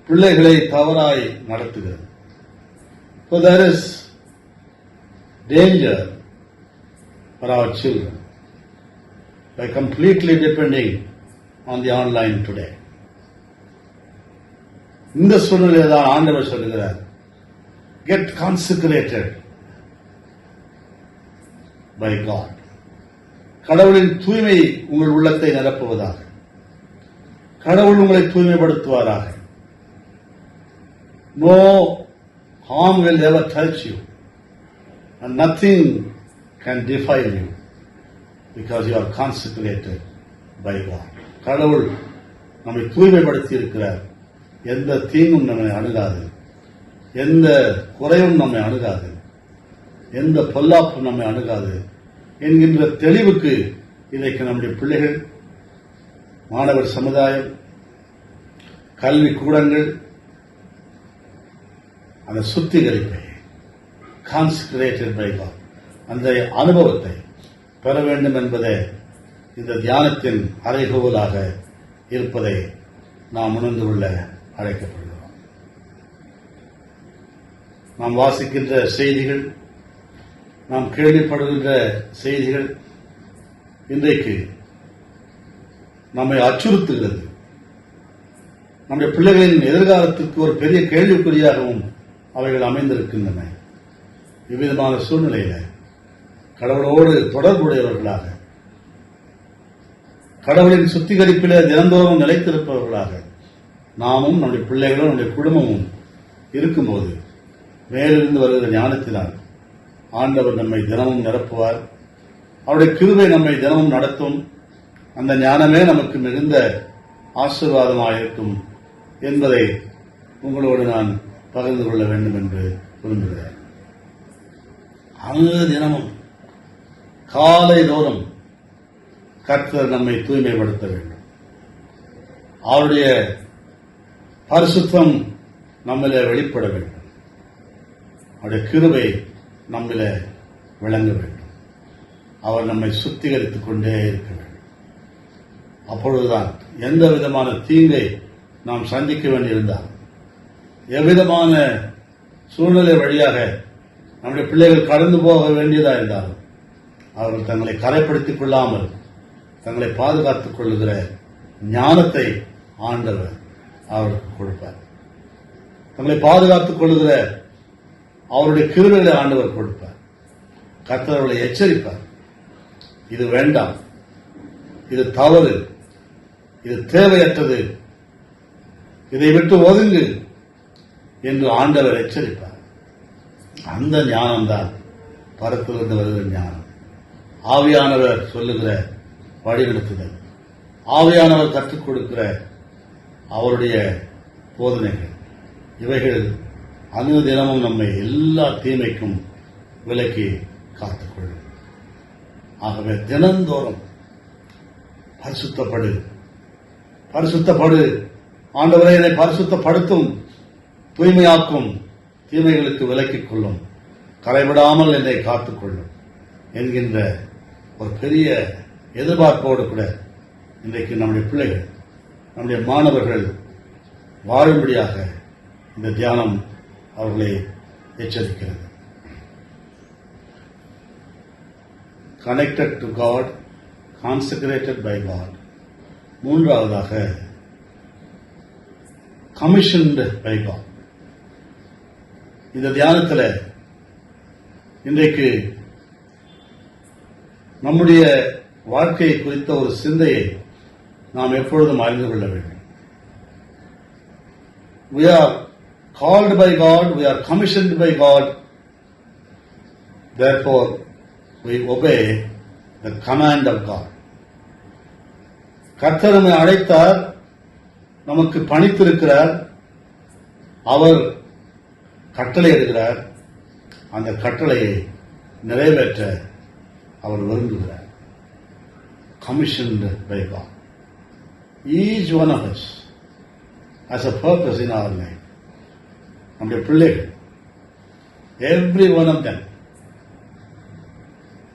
பிள்ளைகளை தவறாய் நடத்துகிறது. So there is danger for our children by completely depending on the online today. இந்த சூழ்நிலையில் தான் ஆண்டவர் சொல்லுகிறார், get consecrated by God. கடவுளின் தூய்மை உங்கள் உள்ளத்தை நிரப்புவதாக, கடவுள் உங்களை தூய்மைப்படுத்துவாராக. No harm will ever touch you and nothing can defile you because you are consecrated by God. கடவுள் நம்மை தூய்மைப்படுத்தி இருக்கிறார். எந்த தீங்கும் நம்மை அணுகாது, எந்த குறைவும் நம்மை அணுகாது, எந்த பொல்லாப்பும் நம்மை அணுகாது என்கின்ற தெளிவுக்கு இன்றைக்கு நம்முடைய பிள்ளைகள், மாணவர் சமுதாயம், கல்வி கூடங்கள் அந்த சுத்திகரிப்பை, consecrated by God, அந்த அனுபவத்தை பெற வேண்டும் என்பதே இந்த தியானத்தின் அறைகோலாக இருப்பதை நாம் உணர்ந்து கொள்ள அழைக்கப்படுகிறோம். நாம் வாசிக்கின்ற செய்திகள், நாம் கேள்விப்படுகின்ற செய்திகள் இன்றைக்கு நம்மை அச்சுறுத்துகிறது. நம்முடைய பிள்ளைகளின் எதிர்காலத்திற்கு ஒரு பெரிய கேள்விக்குறியாகவும் அவைகள் அமைந்திருக்கின்றன. இவ்விதமான சூழ்நிலையில கடவுளோடு தொடர்புடையவர்களாக, கடவுளின் சுத்திகரிப்பிலே தினந்தோறும் நிலைத்திருப்பவர்களாக நாமும் நம்முடைய பிள்ளைகளும் நம்முடைய குடும்பமும் இருக்கும்போது மேலிருந்து வருகிற ஞானத்தினால் ஆண்டவர் நம்மை தினமும் நிரப்புவார். அவருடைய கிருபை நம்மை தினமும் நடத்தும். அந்த ஞானமே நமக்கு மிகுந்த ஆசீர்வாதமாக இருக்கும் என்பதை உங்களோடு நான் பகிர்ந்து கொள்ள வேண்டும் என்று விரும்புகிறேன். அங்கு தினமும் காலை தோறும் கர்த்தர் நம்மை தூய்மைப்படுத்த வேண்டும். அவருடைய பரிசுத்தம் நம்மிலே வெளிப்பட வேண்டும். அவருடைய கிருபை நம்மிலே விளங்க வேண்டும். அவர் நம்மை சுத்திகரித்துக் கொண்டே இருக்க வேண்டும். அப்பொழுதுதான் எந்த விதமான தீங்கை நாம் சந்திக்க வேண்டியிருந்தால், எவ்விதமான சூழ்நிலை வழியாக நம்முடைய பிள்ளைகள் கடந்து போக வேண்டியதா இருந்தாலும் அவர்கள் தங்களை கரைப்படுத்திக் கொள்ளாமல் தங்களை பாதுகாத்துக் கொள்ளுகிற ஞானத்தை ஆண்டவர் அவருக்கு கொடுப்பார். தங்களை பாதுகாத்துக் கொள்ளுகிற அவருடைய கிருபைகளை ஆண்டவர் கொடுப்பார். கர்த்தர் அவர்களை எச்சரிப்பார். இது வேண்டாம், இது தவறு, இது தேவையற்றது, இதை விட்டு ஒதுங்கு என்று ஆண்டவர் எச்சரிப்பார். அந்த ஞானம்தான் பரத்திலிருந்து வருகிற ஞானம். ஆவியானவர் சொல்லுகிற வழிநடத்துதல், ஆவியானவர் கற்றுக் கொடுக்கிற அவருடைய போதனைகள், இவைகள் அனுதினமும் நம்மை எல்லா தீமைக்கும் விலக்கி காத்துக்கொள்ளும். ஆகவே தினந்தோறும் பரிசுத்தப்படு, பரிசுத்தப்படு, ஆண்டவரை என்னை பரிசுத்தப்படுத்தும், தூய்மையாக்கும், தீமைகளுக்கு விலக்கிக் கொள்ளும், கரைவிடாமல் என்னை காத்துக்கொள்ளும் என்கின்ற ஒரு பெரிய எதிர்பார்ப்போடு கூட இன்றைக்கு நம்முடைய பிள்ளைகள், நம்முடைய மாணவர்கள் வாழும்படியாக இந்த தியானம் அவர்களை எச்சரிக்கிறது. Connected to God, consecrated by God. மூன்றாவதாக commissioned by God. இந்த தியானத்தில் இன்றைக்கு நம்முடைய வாழ்க்கையை குறித்த ஒரு சிந்தையை நாம் எப்பொழுதும் அறிந்து கொள்ள வேண்டும். We are called by God, we are commissioned by God, therefore we obey the command of God. கர்த்தர் நம்மை அழைத்தார், நமக்கு பணித்திருக்கிறார், அவர் கட்டளையிடுகிறார், அந்த கட்டளையை நிறைவேற்ற அவர் விரும்புகிறார். Commissioned by God. Each one of us has a purpose in our life. நம்முடைய பிள்ளைகள், every one of them,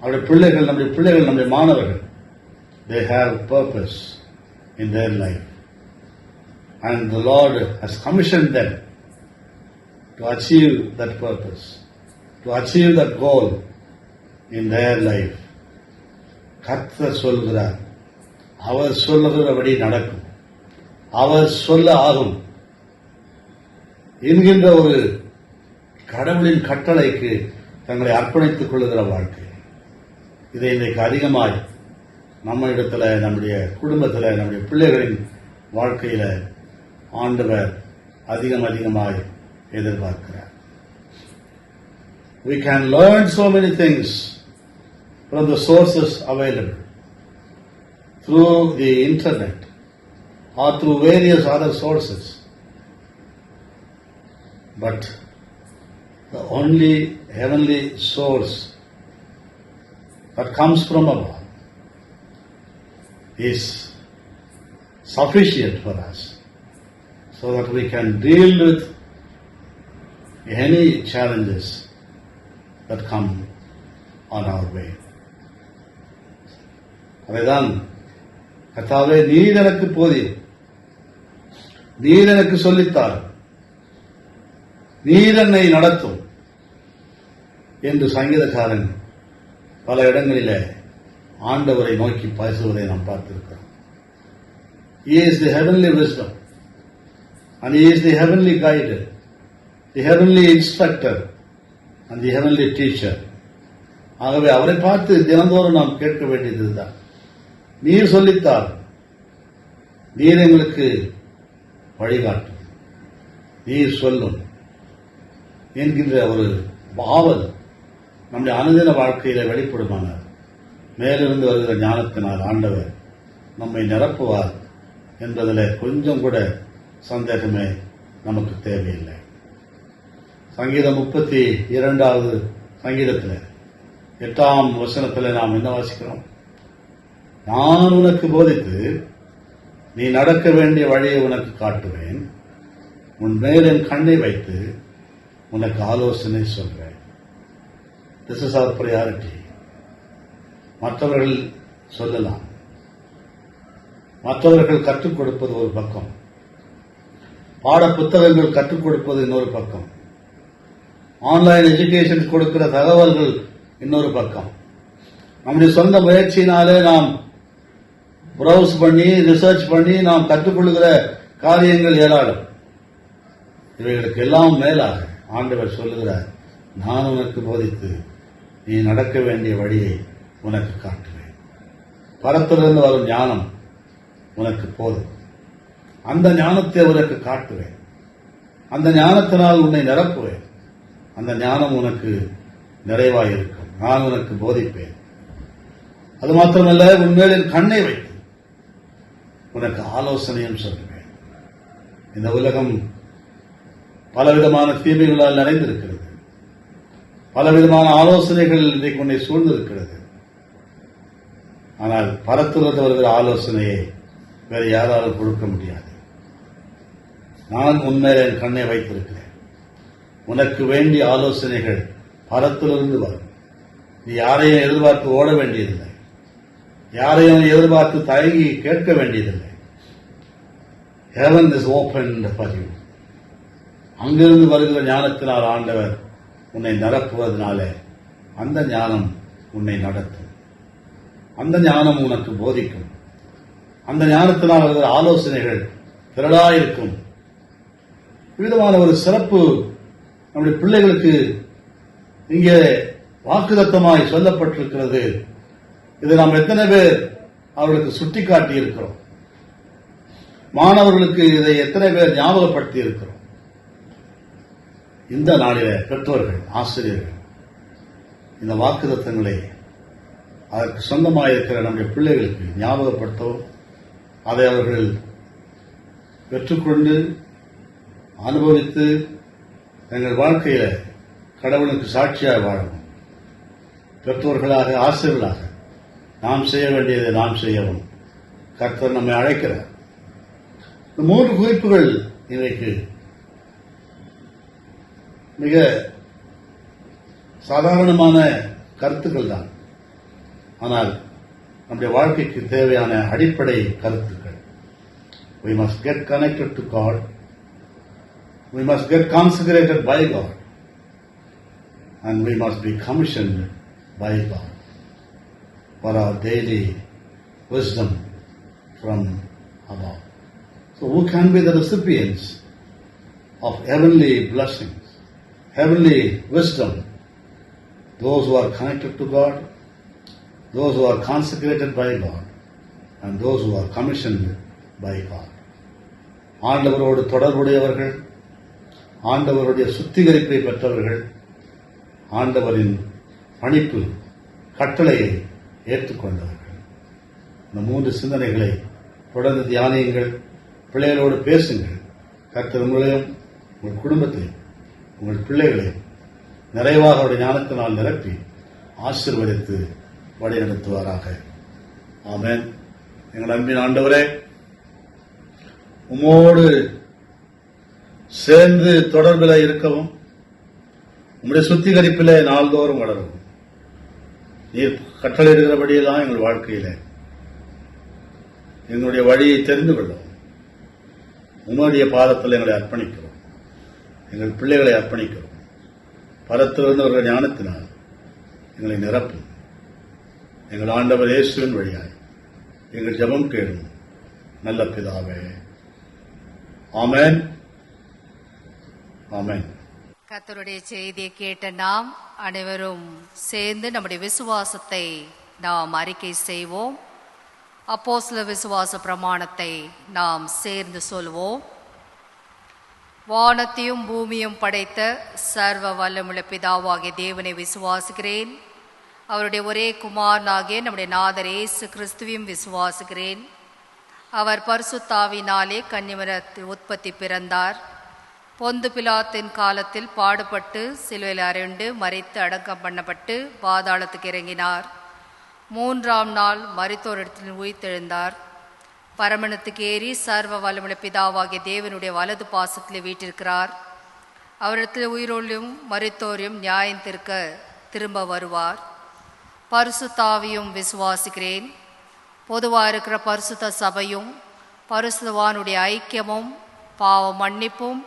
நம்முடைய பிள்ளைகள், நம்முடைய மாணவர்கள், they have purpose in their life. And the Lord has commissioned them to achieve that purpose, to achieve that goal in their life. கர்த்தர் சொல்கிறார், அவர் சொல்லுகிறபடி நடக்கும், அவர் சொல்ல ஆகும் என்கின்ற ஒரு கடவுளின் கட்டளைக்கு தங்களை அர்ப்பணித்துக் கொள்ளுகிற வாழ்க்கை. இதை இன்றைக்கு அதிகமாய் நம்ம இடத்துல, நம்முடைய குடும்பத்தில், நம்முடைய பிள்ளைகளின் வாழ்க்கையில ஆண்டவர் அதிகமாய் எதிர்பார்க்கிறார். We can learn so many things from the sources available through the internet or through various other sources. But the only heavenly source that comes from above is sufficient for us so that we can deal with any challenges that come on our way. அதைதான் கர்த்தாவே, நீர் எனக்கு போதியும், நீர் எனக்கு சொல்லித்தார், நீர் என்னை நடத்தும் என்று சங்கீதக்காரன் பல இடங்களிலே ஆண்டவரை நோக்கி பேசுவதை நாம் பார்த்திருக்கிறோம். He is the heavenly wisdom and he is the heavenly guide, the heavenly instructor and the heavenly teacher. ஆகவே அவரை பார்த்து தினந்தோறும் நாம் கேட்க வேண்டியதுதான், நீர் சொல்லித்தார், நீர் எங்களுக்கு வழிகாட்டும், நீர் சொல்லும் என்கின்ற ஒரு ஆவல் நம்முடைய அனுதின வாழ்க்கையில வெளிப்படுமானார் மேலிருந்து வருகிற ஞானத்தினால் ஆண்டவர் நம்மை நிரப்புவார் என்பதில் கொஞ்சம் கூட சந்தேகமே நமக்கு தேவையில்லை. சங்கீதம் 32வது சங்கீதத்தில் 8ஆம் வசனத்தில் நாம் என்ன வாசிக்கிறோம்? நான் உனக்கு போதித்து நீ நடக்க வேண்டிய வழியை உனக்கு காட்டுவேன், உன் மேல் என் கண்ணை வைத்து உனக்கு ஆலோசனை சொல்றேன். This is our priority. மற்றவர்கள் சொல்லலாம், மற்றவர்கள் கற்றுக் கொடுப்பது ஒரு பக்கம், பாட புத்தகங்கள் கற்றுக் கொடுப்பது இன்னொரு பக்கம், ஆன்லைன் எஜுகேஷன் கொடுக்கிற தகவல்கள் இன்னொரு பக்கம், நம்முடைய சொந்த முயற்சியினாலே நாம் ப்ரௌஸ் பண்ணி ரிசர்ச் பண்ணி நாம் கற்றுக்கொள்கிற காரியங்கள் ஏராளம். இவைகளுக்கு எல்லாம் மேலாக ஆண்டவர் சொல்லுகிறார், நான் உனக்கு போதித்து நீ நடக்க வேண்டிய வழியை உனக்கு காட்டுவேன். பரத்திலிருந்து வரும் ஞானம் உனக்கு போதும், அந்த ஞானத்தை உனக்கு காட்டுவேன், அந்த ஞானத்தினால் உன்னை நிரப்புவேன், அந்த ஞானம் உனக்கு நிறைவாயிருக்கும், நான் உனக்கு போதிப்பேன். அது மாத்திரமல்ல, உன்மேல் என் கண்ணை வைத்து உனக்கு ஆலோசனையும் சொல்லுவேன். இந்த உலகம் பலவிதமான தீமைகளால் நிறைந்திருக்கிறது, பலவிதமான ஆலோசனைகள் இன்றைக்கு உன்னை சூழ்ந்திருக்கிறது. ஆனால் பரத்திலிருந்து வருகிற ஆலோசனையை வேறு யாராலும் கொடுக்க முடியாது. நான் உன்மேல் என் கண்ணை வைத்திருக்கிறேன், உனக்கு வேண்டிய ஆலோசனைகள் பரத்திலிருந்து வரும். நீ யாரையும் எதிர்பார்த்து ஓட வேண்டியதில்லை, யாரையும் எதிர்பார்த்து தயங்கி கேட்க வேண்டியதில்லை. Heaven is opened for you. அங்கிருந்து வருகிற ஞானத்தினால் ஆண்டவர் உன்னை நிரப்புவதனாலே அந்த ஞானம் உன்னை நடத்தும், அந்த ஞானம் உனக்கு போதிக்கும், அந்த ஞானத்தினால் வருகிற ஆலோசனைகள் திரளாயிருக்கும். விதமான ஒரு சிறப்பு நம்முடைய பிள்ளைகளுக்கு இங்கே வாக்குதத்தமாய் சொல்லப்பட்டிருக்கிறது. இதை நாம் எத்தனை பேர் அவர்களுக்கு சுட்டிக்காட்டி இருக்கிறோம்? மாணவர்களுக்கு இதை எத்தனை பேர் ஞாபகப்படுத்தி இருக்கிறோம்? இந்த நாளிலே பெற்றோர்கள், ஆசிரியர்கள் இந்த வாக்குதத்தங்களை அதற்கு சொந்தமாயிருக்கிற நம்முடைய பிள்ளைகளுக்கு ஞாபகப்படுத்தவும், அதை அவர்கள் பெற்றுக்கொண்டு அனுபவித்து எங்கள் வாழ்க்கையில கடவுளுக்கு சாட்சியாக வாழவும், பெற்றோர்களாக, ஆசிரியர்களாக நாம் செய்ய வேண்டியதை நாம் செய்யவும் கர்த்தர் நம்மை அழைக்கிறார். இந்த 3 குறிப்புகள் இன்றைக்கு மிக சாதாரணமான கருத்துக்கள் தான், ஆனால் நம்முடைய வாழ்க்கைக்கு தேவையான அடிப்படை கருத்துக்கள். We must get connected to God. We must get consecrated by God. And we must be commissioned by God for our daily wisdom from above. So who can be the recipients of heavenly blessings, heavenly wisdom? Those who are connected to God, those who are consecrated by God, and those who are commissioned by God. ஆண்டவரோடு தொடர்புடையவர்கள், ஆண்டவருடைய சுத்திகரிப்பை பெற்றவர்கள், ஆண்டவரின் பணிப்பு கட்டளையை ஏற்றுக்கொண்டவர்கள். இந்த 3 சிந்தனைகளை தொடர்ந்து தியானியுங்கள், பிள்ளைகளோடு பேசுங்கள். கர்த்தர் உங்களையும் உங்கள் குடும்பத்தையும் உங்கள் பிள்ளைகளையும் நிறைவாக அவருடைய ஞானத்தினால் நிரப்பி ஆசீர்வதித்து வழிநடத்துவாராக. ஆமென். எங்கள் அன்பின் ஆண்டவரே, உம்மோடு சேர்ந்து தொடர்பில் இருக்கவும், உம்முடைய சுத்திகரிப்பிலே நாள்தோறும் வளரவும் நீர் கட்டளையிடுகிறபடியெல்லாம் எங்கள் வாழ்க்கையில எங்களுடைய வழியை தெரிந்து கொள்ளவும் உம்முடைய பாதத்தில் எங்களை அர்ப்பணிக்கிறோம், எங்கள் பிள்ளைகளை அர்ப்பணிக்கிறோம். பரத்திலிருந்து அவர்கள் ஞானத்தினால் எங்களை நிரப்பும். எங்கள் ஆண்டவர் இயேசுவின் வழியாய் எங்கள் ஜெபம் கேளும் நல்ல பிதாவே. ஆமென். ஆமென். கர்த்தருடைய செய்தியை கேட்ட நாம் அனைவரும் சேர்ந்து நம்முடைய விசுவாசத்தை நாம் அறிக்கை செய்வோம். அப்போஸ்தல விசுவாச பிரமாணத்தை நாம் சேர்ந்து சொல்வோம். வானத்தையும் பூமியும் படைத்த சர்வ வல்லமுள்ள பிதாவாகிய தேவனை விசுவாசிக்கிறேன். அவருடைய ஒரே குமாரனாகிய நம்முடைய நாதர் இயேசு கிறிஸ்துவையும் விசுவாசிக்கிறேன். அவர் பரிசுத்தாவினாலே கன்னிமரியாள் உற்பத்தி பிறந்தார். பொந்து பிலாத்தின் காலத்தில் பாடுபட்டு சிலுவையில் அறையுண்டு மரித்து அடக்கம் பண்ணப்பட்டு பாதாளத்துக்கு இறங்கினார். 3ஆம் நாள் மரித்தோரிடத்தில் உயிர்த்தெழுந்தார். பரமணத்துக்கு ஏறி சர்வ வல்லமுள்ள பிதாவாகிய தேவனுடைய வலது பாசத்தில் வீட்டிருக்கிறார். அவரிடத்தில் உயிரோடும் மரித்தோரையும் நியாயத்திற்க திரும்ப வருவார். பரிசுத்தாவியும் விசுவாசிக்கிறேன். பொதுவாக இருக்கிற பரிசுத்த சபையும் பரிசுத்தவானுடைய ஐக்கியமும் பாவ மன்னிப்பும்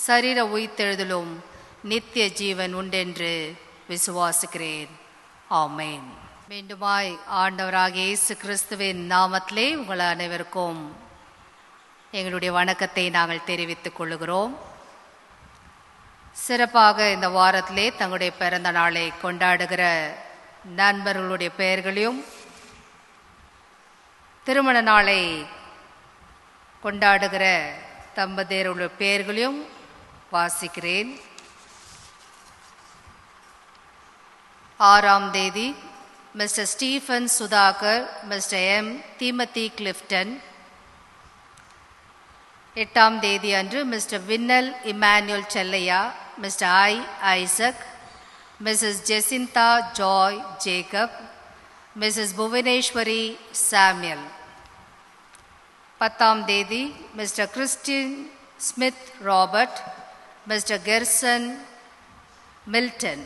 சரீர உயிர்த்தெழுதலும் நித்திய ஜீவன் உண்டென்று விசுவாசிக்கிறேன். ஆமென். மீண்டுமாய் ஆண்டவராகிய இயேசு கிறிஸ்துவின் நாமத்திலே உங்கள் அனைவருக்கும் எங்களுடைய வணக்கத்தை நாங்கள் தெரிவித்துக் கொள்கிறோம். சிறப்பாக இந்த வாரத்திலே தங்களுடைய பிறந்த நாளை கொண்டாடுகிற நண்பர்களுடைய பெயர்களையும் திருமண நாளை கொண்டாடுகிற தம்பதியருடைய பெயர்களையும் வாசிக்கிறேன். 6ஆம் தேதி mister Stephen Sudhakar, mister M Timothy Clifton. 8ஆம் தேதி அன்று mister Vinnal Emmanuel Chellaiah, mister Isaac, missus Jacintha Joy Jacob, missus Bhuvaneswari Samuel. 10ஆம் தேதி mister Christin Smith Robert, mister Gerson Milton.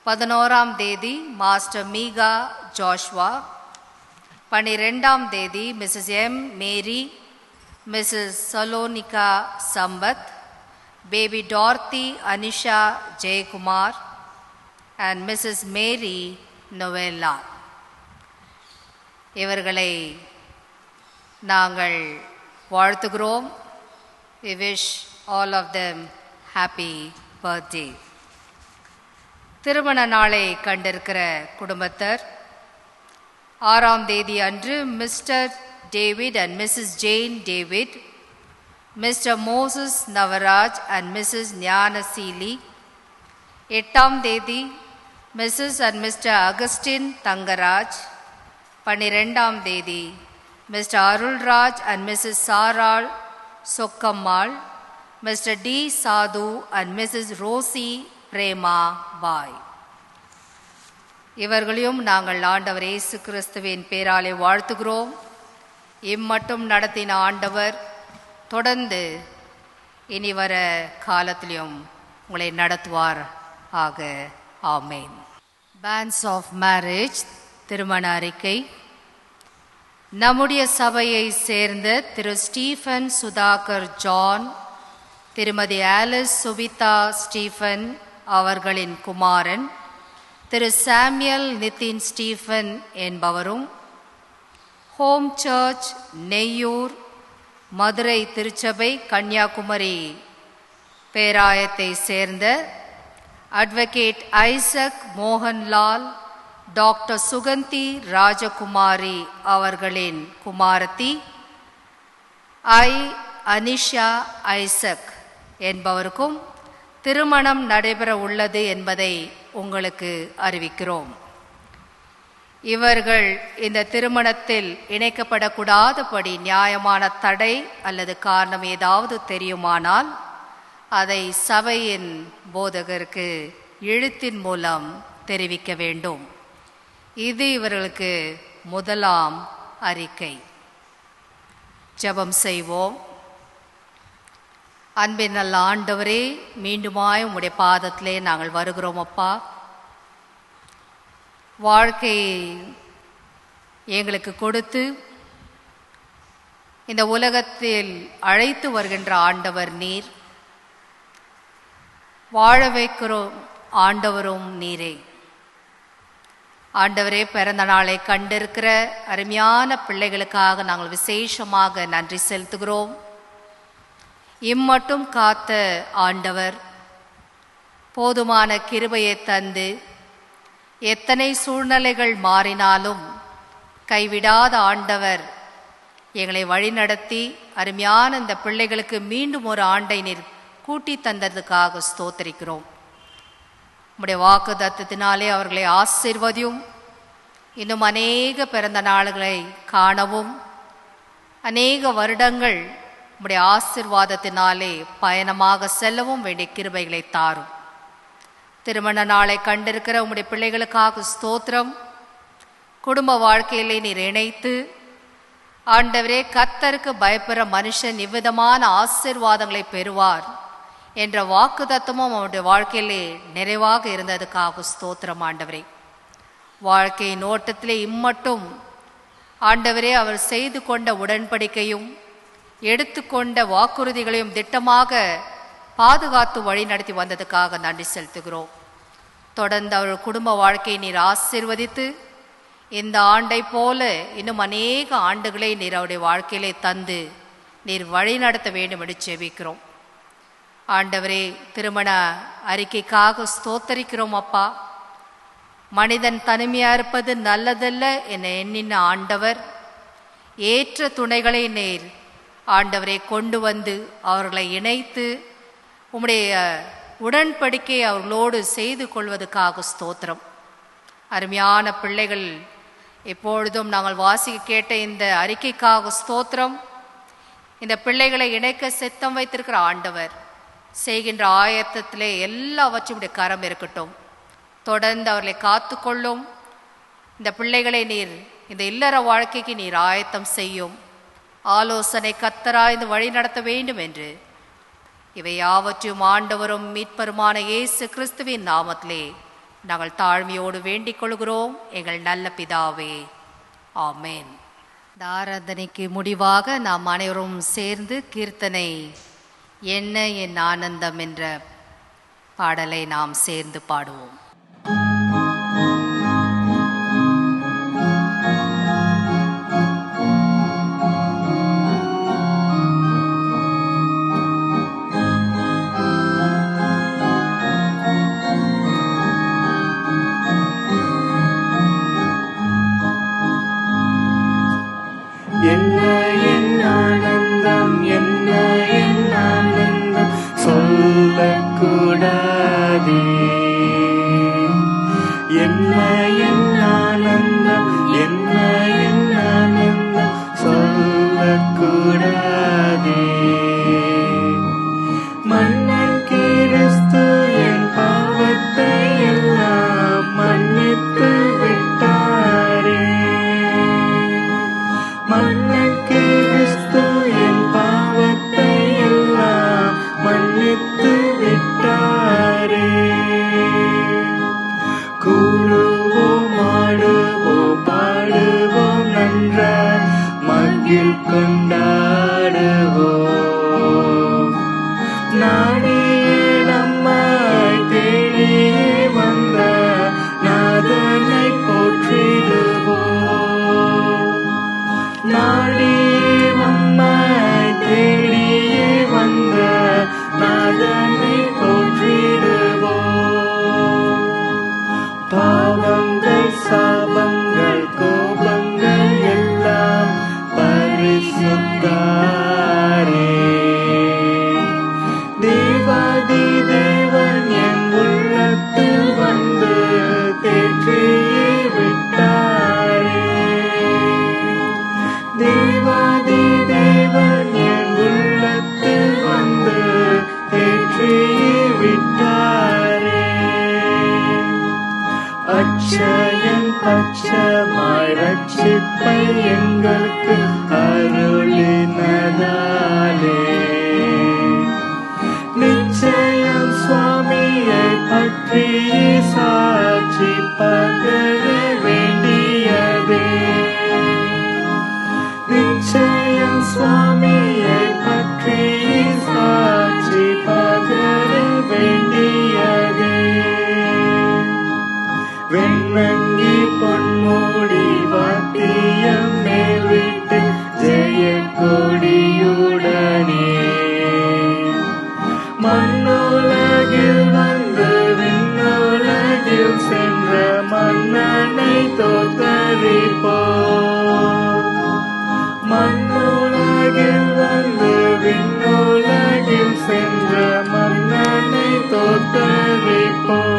11ஆம் தேதி மாஸ்டர் மீகா ஜோஷ்வா. 12ஆம் தேதி missus M Mary, missus Salonika Sampath, baby Dorothy Anisha Jayakumar and missus Mary Novella. இவர்களை நாங்கள் வாழ்த்துகிறோம். We wish all of them happy birthday. திருமண நாளை கண்டிருக்கிற குடும்பத்தர், 6ஆம் தேதி அன்று mister David and missus Jane David, mister Moses Navaraj and missus Gnanaseeli. 8ஆம் தேதி missus and mister Augustine Thangaraj. 12ஆம் தேதி mister Arulraj and missus Saral Chokkammal, mister T Sadhu and missus Rosy Prema Bai. இவர்களையும் நாங்கள் ஆண்டவர் இயேசு கிறிஸ்துவின் பேராலே வாழ்த்துகிறோம். இம்மட்டும் நடத்தின ஆண்டவர் தொடர்ந்து இனி வர காலத்திலும் உங்களை நடத்துவார் ஆக. ஆமேன். பேன்ஸ் ஆஃப் மேரேஜ் திருமண அறிக்கை. நம்முடைய சபையை சேர்ந்த திரு ஸ்டீஃபன் சுதாகர் ஜான், திருமதி ஆலிஸ் சுபிதா ஸ்டீஃபன் அவர்களின் குமாரன் திரு சாமியல் நிதின் ஸ்டீஃபன் என்பவரும், ஹோம் சர்ச் நெய்யூர் மதுரை திருச்சபை கன்னியாகுமரி பேராயத்தை சேர்ந்த advocate Isaac Mohanlal, doctor Suganthi Rajakumari அவர்களின் குமாரத்தி ஐ அனிஷா ஐசக் என்பவருக்கும் திருமணம் நடைபெற உள்ளது என்பதை உங்களுக்கு அறிவிக்கிறோம். இவர்கள் இந்த திருமணத்தில் இணைக்கப்படக்கூடாதபடி நியாயமான தடை அல்லது காரணம் ஏதாவது தெரியுமானால் அதை சபையின் போதகருக்கு எழுத்தின் மூலம் தெரிவிக்க வேண்டும். இது இவர்களுக்கு முதலாம் அறிக்கை. ஜெபம் செய்வோம். அன்பின் நல்ல ஆண்டவரே, மீண்டுமாய் உம்முடைய பாதத்திலே நாங்கள் வருகிறோம் அப்பா. வாழ்க்கை எங்களுக்கு கொடுத்து இந்த உலகத்தில் அழைத்து வருகின்ற ஆண்டவர் நீர், வாழ வைக்கிறோம் ஆண்டவரும் நீரே. ஆண்டவரே, பிறந்த நாளை கண்டிருக்கிற அருமையான பிள்ளைகளுக்காக நாங்கள் விசேஷமாக நன்றி செலுத்துகிறோம். இம்மட்டும் காத்த ஆண்டவர் போதுமான கிருபையை தந்து எத்தனை சூழ்நிலைகள் மாறினாலும் கைவிடாத ஆண்டவர் எங்களை வழிநடத்தி அருமையான இந்த பிள்ளைகளுக்கு மீண்டும் ஒரு ஆண்டை நீர் கூட்டி தந்ததுக்காக ஸ்தோத்திரிக்கிறோம். உம்முடைய வாக்கு தத்தத்தினாலே அவர்களை ஆசீர்வதியும். இன்னும் அநேக பிறந்த நாள்களை காணவும், அநேக வருடங்கள் உம்முடைய ஆசீர்வாதத்தினாலே பயணமாக செல்லவும் வேண்டிய கிருபைகளை தாரும். திருமண நாளை கண்டிருக்கிற உம்முடைய பிள்ளைகளுக்காக ஸ்தோத்திரம். குடும்ப வாழ்க்கையிலே நீர் இணைத்து ஆண்டவரே, கர்த்தருக்கு பயப்படுற மனுஷன் இவ்விதமான ஆசீர்வாதங்களை பெறுவார் என்ற வாக்கு தத்துவமும் அவருடைய வாழ்க்கையிலே நிறைவாக இருந்ததுக்காக ஸ்தோத்திரம் ஆண்டவரே. வாழ்க்கையின் ஓட்டத்திலே இம்மட்டும் ஆண்டவரே அவர் செய்து கொண்ட உடன்படிக்கையும் எடுத்துக்கொண்ட வாக்குறுதிகளையும் திட்டமாக பாதுகாத்து வழி நடத்தி வந்ததுக்காக நன்றி செலுத்துகிறோம். தொடர்ந்து அவர் குடும்ப வாழ்க்கையை நீர் ஆசீர்வதித்து இந்த ஆண்டை போல இன்னும் அநேக ஆண்டுகளை நீர் அவருடைய வாழ்க்கையிலே தந்து நீர் வழி நடத்த வேண்டும் என்று ஜெபிக்கிறோம். ஆண்டவரே, திருமண அறிக்கைக்காக ஸ்தோத்தரிக்கிறோம் அப்பா. மனிதன் தனிமையா இருப்பது நல்லதல்ல என எண்ணின ஆண்டவர் ஏற்ற துணைகளை நீர் ஆண்டவரை கொண்டு வந்து அவர்களை இணைத்து உம்முடைய உடன்படிக்கை அவர்களோடு செய்து கொள்வதற்காக ஸ்தோத்திரம். அருமையான பிள்ளைகள் எப்பொழுதும் நாங்கள் வாசிக்க கேட்ட இந்த அறிக்கைக்காக ஸ்தோத்திரம். இந்த பிள்ளைகளை இணைக்க சித்தம் வைத்திருக்கிற ஆண்டவர் செய்கின்ற ஆயத்தத்திலே எல்லாவற்றுடைய கரம் இருக்கட்டும். தொடர்ந்து அவர்களை காத்து கொள்ளும். இந்த பிள்ளைகளை நீர் இந்த இல்லற வாழ்க்கைக்கு நீர் ஆயத்தம் செய்யும். ஆலோசனை கத்தராய்ந்து வழி நடத்த வேண்டும் என்று இவை யாவற்றையும் ஆண்டவரும் மீட்பருமான இயேசு கிறிஸ்துவின் நாமத்திலே நாங்கள் தாழ்மையோடு வேண்டிக் கொள்கிறோம் எங்கள் நல்ல பிதாவே, ஆமென். இந்த ஆராதனைக்கு முடிவாக நாம் அனைவரும் சேர்ந்து கீர்த்தனை என்ன என் ஆனந்தம் என்ற பாடலை நாம் சேர்ந்து பாடுவோம். என்ன என் ஆனந்தம், என்ன என் ஆனந்தம் சொல்லக்கூடாதே. என்ன என் ஆனந்தம், என்ன என் ஆனந்தம் சொல்லக்கூடாதே. மன்னன் கிறிஸ்து என் பாவத்தை எல்லாம் மன்னித்து விட்டாரே. மன்னன் கிறிஸ்து என் பாவத்தை எல்லாம் மன்னித்து விட்டாரே. கூடுவோம், ஆடுவோம், பாடுவோம், நன்றாய் மகிழ் கொண்டாடுவோம். நாடியே நம்மை தேடியே வந்த நாதனை போற்றிடுவோம். நாடியே நம்மை தேடியே வந்த நாதனை போற்றிடுவோம். பாவங்கள், சாபங்கள், கோபங்கள் எல்லாம் பரிசுத்தாரே. தேவாதி தேவன் என் உள்ளத்தில் வந்து தேற்றியே விட்டாரே. தேவாதி தேவன் என் உள்ளத்தில் வந்து தேற்றியே விட்டாரே. அச்சயன் பட்சமாய் ரட்சிப்பை எங்களுக்கு அருளினதாலே. நிச்சயம் சுவாமியை பற்றி சாட்சி பகர வேண்டியதே. நிச்சயம் சுவாமியை பற்றி சாட்சி பகர வேண்டியதே. வெண்ணங்கி பொன்மூடி வாத்தியம் மேல் விட்டு ஜெய கொடியுடனே மண்ணுலகில் வந்து விண்ணுலகில் சென்ற மன்னனை தோத்தரிப்போம். மண்ணுலகில் வந்து விண்ணுலகில் சென்ற மன்னனை தோத்தரிப்போம்.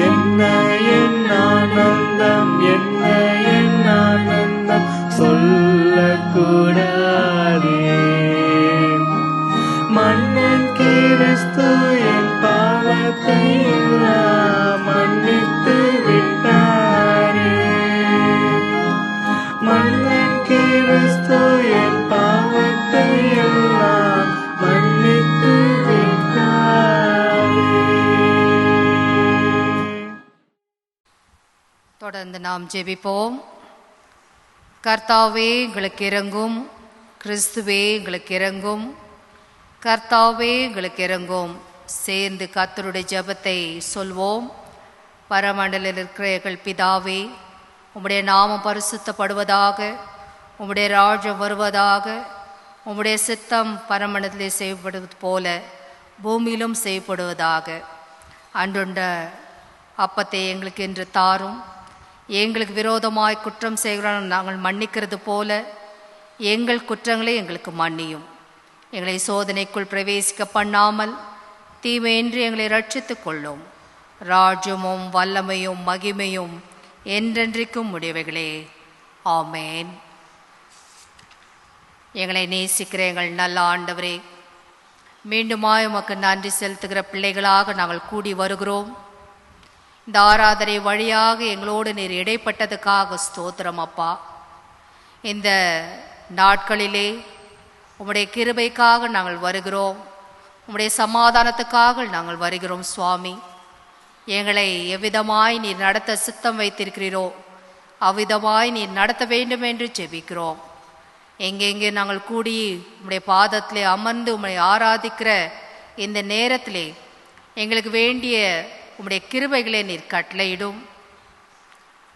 என்ன என் ஆனந்தம், என்ன என் ஆனந்தம் சொல்லக்கூடாதே. மன்னன் கிறிஸ்து என் பாவத்தை எல்லாம் மன்னித்து விட்டாரே. மன்னன் கிறிஸ்து என் பாவத்தை எல்லாம் மன்னித்து விட்டாரே. தொடர்ந்து நாம் ஜெபிப்போம். கர்த்தாவே எங்களுக்கு இரங்கும், கிறிஸ்துவே எங்களுக்கு இரங்கும், கர்த்தாவே எங்களுக்கு இரங்கும். சேர்ந்து கர்த்தருடைய ஜெபத்தை சொல்வோம். பரமண்டலில் இருக்கிற எங்கள் பிதாவே, உம்முடைய நாமம் பரிசுத்தப்படுவதாக, உம்முடைய ராஜ்யம் வருவதாக, உம்முடைய சித்தம் பரமண்டலத்திலே செய்யப்படுவது போல பூமியிலும் செய்யப்படுவதாக. அன்றுண்ட அப்பத்தை எங்களுக்கு இன்று தாரும். எங்களுக்கு விரோதமாய் குற்றம் செய்கிறோம் நாங்கள் மன்னிக்கிறது போல எங்கள் குற்றங்களை எங்களுக்கு மன்னியும். எங்களை சோதனைக்குள் பிரவேசிக்க பண்ணாமல் தீமையின்றி எங்களை ரட்சித்துக் கொள்ளும். ராஜ்யமும் வல்லமையும் மகிமையும் என்றென்றைக்கும் உடையவைகளே. ஆமேன். எங்களை நேசிக்கிற எங்கள் நல்ல ஆண்டவரே, மீண்டுமாய் உமக்கு நன்றி செலுத்துகிற பிள்ளைகளாக நாங்கள் கூடி வருகிறோம். இந்த ஆராதனை வழியாக எங்களோடு நீர் இடைப்பட்டதுக்காக ஸ்தோத்திரம் அப்பா. இந்த நாட்களிலே உம்முடைய கிருபைக்காக நாங்கள் வருகிறோம். உம்முடைய சமாதானத்துக்காக நாங்கள் வருகிறோம் சுவாமி. எங்களை எவ்விதமாய் நீர் நடத்த சித்தம் வைத்திருக்கிறீரோ அவ்விதமாய் நீர் நடத்த வேண்டும் என்று ஜெபிக்கிறோம். எங்கெங்கே நாங்கள் கூடி உம்முடைய பாதத்திலே அமர்ந்து உம்மை ஆராதிக்கிற இந்த நேரத்திலே எங்களுக்கு வேண்டிய உம்முடைய கிருபைகளை நீர் கட்டளையிடும்.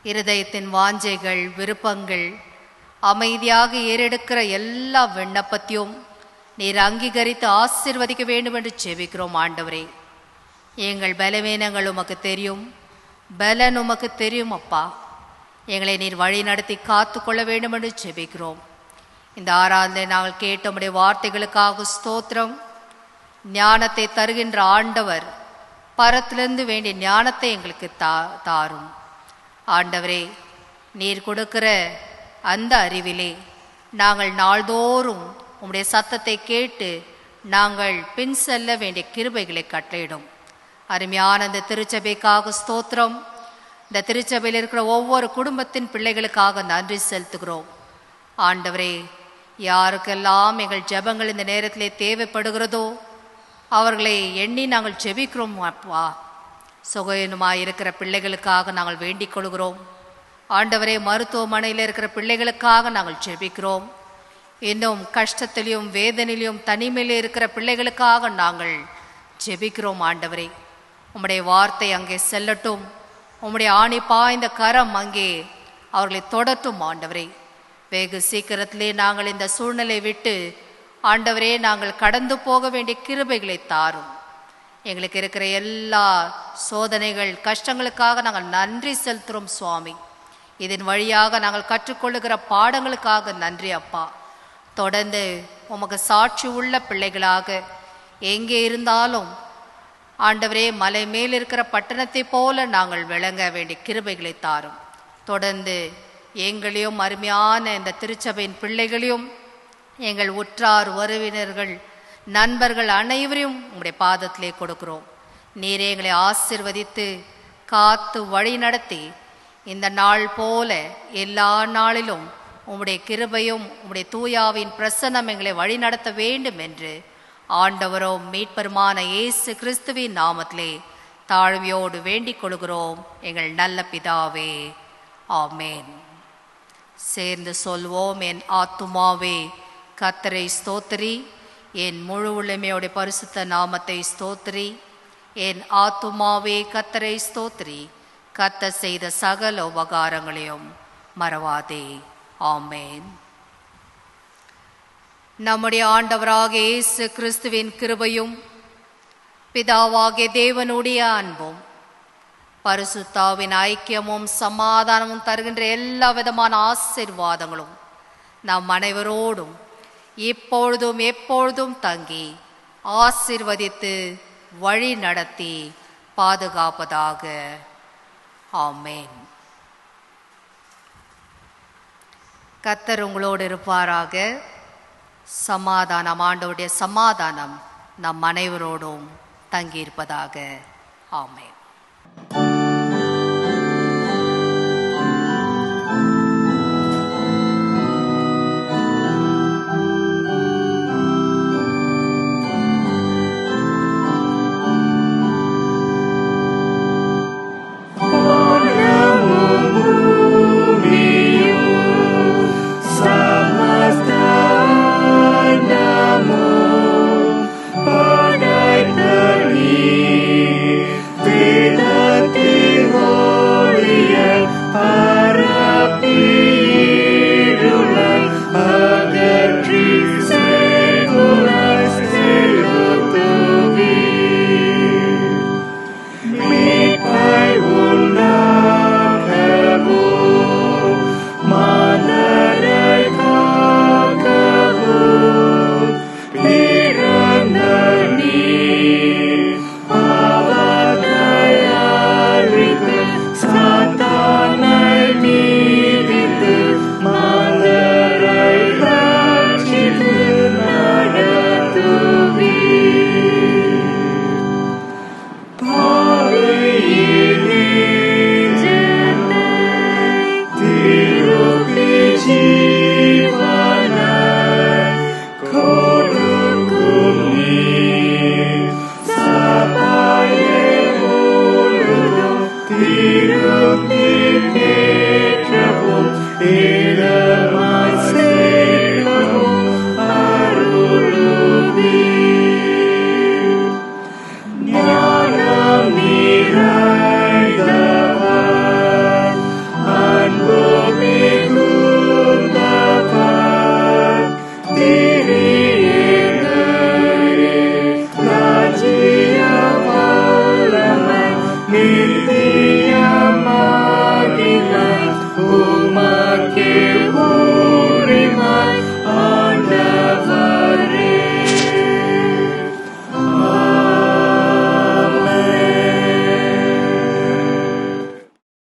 இருதயத்தின் வாஞ்சைகள், விருப்பங்கள் அமைதியாக ஏறெடுக்கிற எல்லா விண்ணப்பத்தையும் நீர் அங்கீகரித்து ஆசீர்வதிக்க வேண்டும் என்று ஜெபிக்கிறோம் ஆண்டவரே. எங்கள் பலவீனங்கள் உமக்கு தெரியும், பலன் உமக்கு தெரியும் அப்பா. எங்களை நீர் வழி நடத்தி காத்து கொள்ள வேண்டும் என்று ஜெபிக்கிறோம். இந்த ஆராதனை நாங்கள் கேட்ட உம்முடைய வார்த்தைகளுக்காக ஸ்தோத்திரம். ஞானத்தை தருகின்ற ஆண்டவர் பரத்திலிருந்து வேண்டிய ஞானத்தை எங்களுக்கு தாரும் ஆண்டவரே. நீர் கொடுக்கிற அந்த அறிவிலே நாங்கள் நாள்தோறும் உம்முடைய சத்தத்தை கேட்டு நாங்கள் பின் செல்ல வேண்டிய கிருபைகளை கட்டளையிடும். அருமையான இந்த திருச்சபைக்காக ஸ்தோத்திரம். இந்த திருச்சபையில் இருக்கிற ஒவ்வொரு குடும்பத்தின் பிள்ளைகளுக்காக நன்றி செலுத்துகிறோம் ஆண்டவரே. யாருக்கெல்லாம் எங்கள் ஜெபங்கள் இந்த நேரத்திலே தேவைப்படுகிறதோ அவர்களை எண்ணி நாங்கள் ஜெபிக்கிறோம் அப்பா. சுகவீனமாக இருக்கிற பிள்ளைகளுக்காக நாங்கள் வேண்டிக் கொள்கிறோம் ஆண்டவரே. மருத்துவமனையில் இருக்கிற பிள்ளைகளுக்காக நாங்கள் ஜெபிக்கிறோம். இன்னும் கஷ்டத்திலையும் வேதனையிலையும் தனிமையிலே இருக்கிற பிள்ளைகளுக்காக நாங்கள் ஜெபிக்கிறோம் ஆண்டவரே. உம்முடைய வார்த்தை அங்கே செல்லட்டும். உம்முடைய ஆணி பாய்ந்த கரம் அங்கே அவர்களை தொடட்டும் ஆண்டவரே. வெகு சீக்கிரத்திலே நாங்கள் இந்த சூழ்நிலை விட்டு ஆண்டவரே நாங்கள் கடந்து போக வேண்டிய கிருபைகளை தாரும். எங்களுக்கு இருக்கிற எல்லா சோதனைகள் கஷ்டங்களுக்காக நாங்கள் நன்றி செலுத்துகிறோம் சுவாமி. இதன் வழியாக நாங்கள் கற்றுக்கொள்ளுகிற பாடங்களுக்காக நன்றி அப்பா. தொடர்ந்து உமக்கு சாட்சி உள்ள பிள்ளைகளாக எங்கே இருந்தாலும் ஆண்டவரே மலை மேல் இருக்கிற பட்டணத்தை போல நாங்கள் விளங்க வேண்டிய கிருபைகளை தாரும். தொடர்ந்து எங்களையும் அருமையான இந்த திருச்சபையின் பிள்ளைகளையும் எங்கள் உற்றார் உறவினர்கள் நண்பர்கள் அனைவரையும் உங்களுடைய பாதத்திலே கொடுக்கிறோம். நீரே எங்களை ஆசீர்வதித்து காத்து வழி நடத்தி இந்த நாள் போல எல்லா நாளிலும் உம்முடைய கிருபையும் உம்முடைய தூயாவின் பிரசன்னம் எங்களை வழி நடத்த வேண்டும் என்று ஆண்டவரும் மீட்பருமான இயேசு கிறிஸ்துவின் நாமத்திலே தாழ்மையோடு வேண்டிக் கொள்கிறோம் எங்கள் நல்ல பிதாவே, ஆமேன். சேர்ந்து சொல்வோம். என் ஆத்துமாவே கர்த்தரை ஸ்தோத்திரி, என் முழு உள்ளமையோடைய பரிசுத்த நாமத்தை ஸ்தோத்திரி. என் ஆத்துமாவே கர்த்தரை ஸ்தோத்திரி, கர்த்தர் செய்த சகல உபகாரங்களையும் மறவாதே. ஆமேன். நம்முடைய ஆண்டவராகிய இயேசு கிறிஸ்துவின் கிருபையும் பிதாவாகிய தேவனுடைய அன்பும் பரிசுத்தாவின் ஐக்கியமும் சமாதானமும் தருகின்ற எல்லா விதமான ஆசீர்வாதங்களும் நம் அனைவரோடும் இப்பொழுதும் எப்பொழுதும் தங்கி ஆசீர்வதித்து வழி நடத்தி பாதுகாப்பதாக. ஆமேன். கர்த்தர் உங்களோடு இருப்பாராக. சமாதானம், ஆண்டவருடைய சமாதானம் நம் அனைவரோடும் தங்கியிருப்பதாக. ஆமேன்.